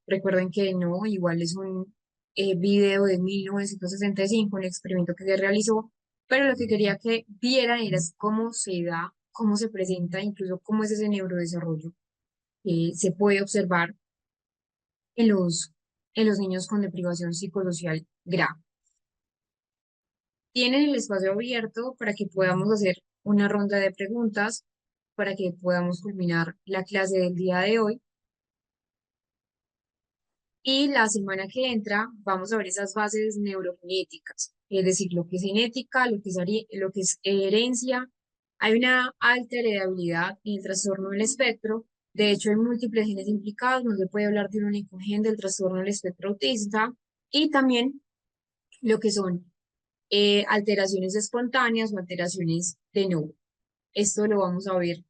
[SPEAKER 1] Recuerden que no, igual es un video de 1965, un experimento que se realizó, pero lo que quería que vieran era cómo se da, cómo se presenta, incluso cómo es ese neurodesarrollo. Se puede observar en los niños con deprivación psicosocial grave. Tienen el espacio abierto para que podamos hacer una ronda de preguntas, para que podamos culminar la clase del día de hoy. Y la semana que entra vamos a ver esas bases neurogenéticas, es decir, lo que es genética, lo que es herencia. Hay una alta heredabilidad en el trastorno del espectro. De hecho, hay múltiples genes implicados. No se puede hablar de un único gen del trastorno del espectro autista. Y también lo que son alteraciones espontáneas o alteraciones de nuevo. Esto lo vamos a ver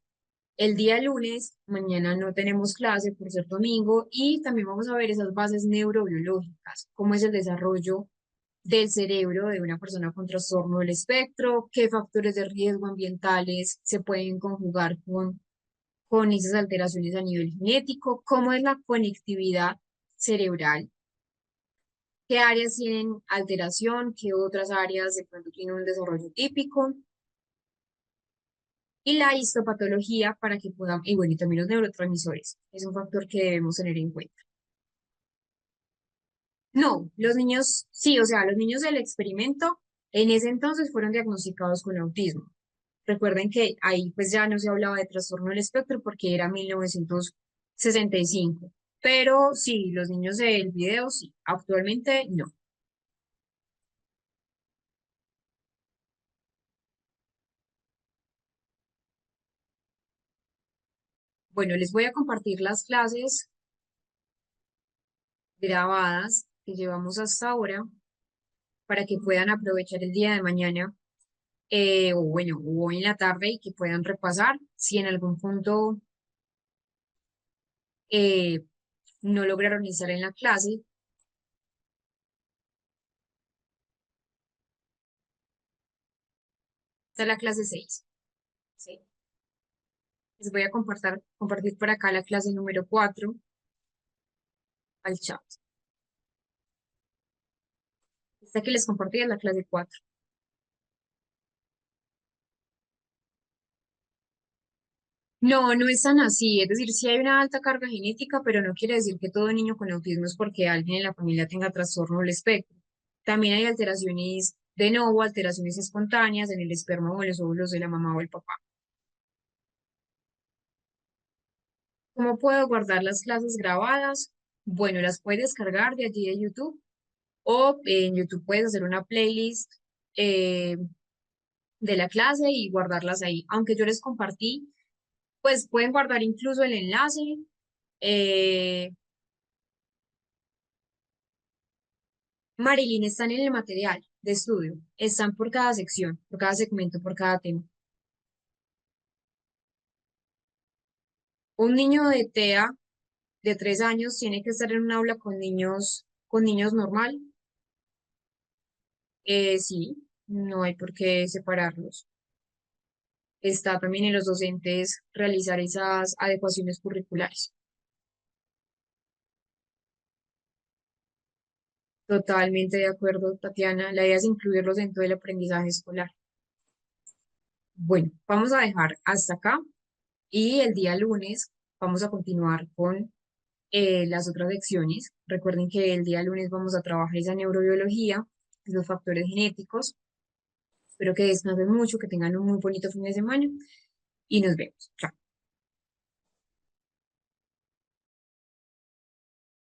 [SPEAKER 1] el día lunes. Mañana no tenemos clase por ser domingo y también vamos a ver esas bases neurobiológicas, cómo es el desarrollo del cerebro de una persona con trastorno del espectro, qué factores de riesgo ambientales se pueden conjugar con esas alteraciones a nivel genético, cómo es la conectividad cerebral, qué áreas tienen alteración, qué otras áreas de pronto tienen un desarrollo típico y la histopatología para que podamos, y bueno, y también los neurotransmisores, es un factor que debemos tener en cuenta. No, los niños, sí, o sea, los niños del experimento en ese entonces fueron diagnosticados con autismo. Recuerden que ahí pues ya no se hablaba de trastorno del espectro porque era 1965. Pero sí, los niños del video sí, actualmente no. Bueno, les voy a compartir las clases grabadas que llevamos hasta ahora para que puedan aprovechar el día de mañana, o bueno, o hoy en la tarde y que puedan repasar si en algún punto eh, no lograron estar en la clase. Esta es la clase 6. ¿Sí? Les voy a compartir por acá la clase número 4 al chat. Esta que les compartí es la clase 4. No, no es tan así. Es decir, sí hay una alta carga genética, pero no quiere decir que todo niño con autismo es porque alguien en la familia tenga trastorno del espectro. También hay alteraciones de novo, alteraciones espontáneas en el esperma o en los óvulos de la mamá o el papá. ¿Cómo puedo guardar las clases grabadas? Bueno, las puedes descargar de allí de YouTube o en YouTube puedes hacer una playlist eh, de la clase y guardarlas ahí. Aunque yo les compartí, pues pueden guardar incluso el enlace. eh, Marilyn, están en el material de estudio, están por cada sección, por cada segmento, por cada tema. Un niño de TEA de 3 años tiene que estar en un aula con niños normal. Sí, no hay por qué separarlos. Está también en los docentes realizar esas adecuaciones curriculares. Totalmente de acuerdo, Tatiana. La idea es incluirlos en todo el aprendizaje escolar. Bueno, vamos a dejar hasta acá y el día lunes vamos a continuar con las otras lecciones. Recuerden que el día lunes vamos a trabajar esa neurobiología, los factores genéticos. Espero que descansen mucho, que tengan un muy bonito fin de semana y nos vemos. Chao.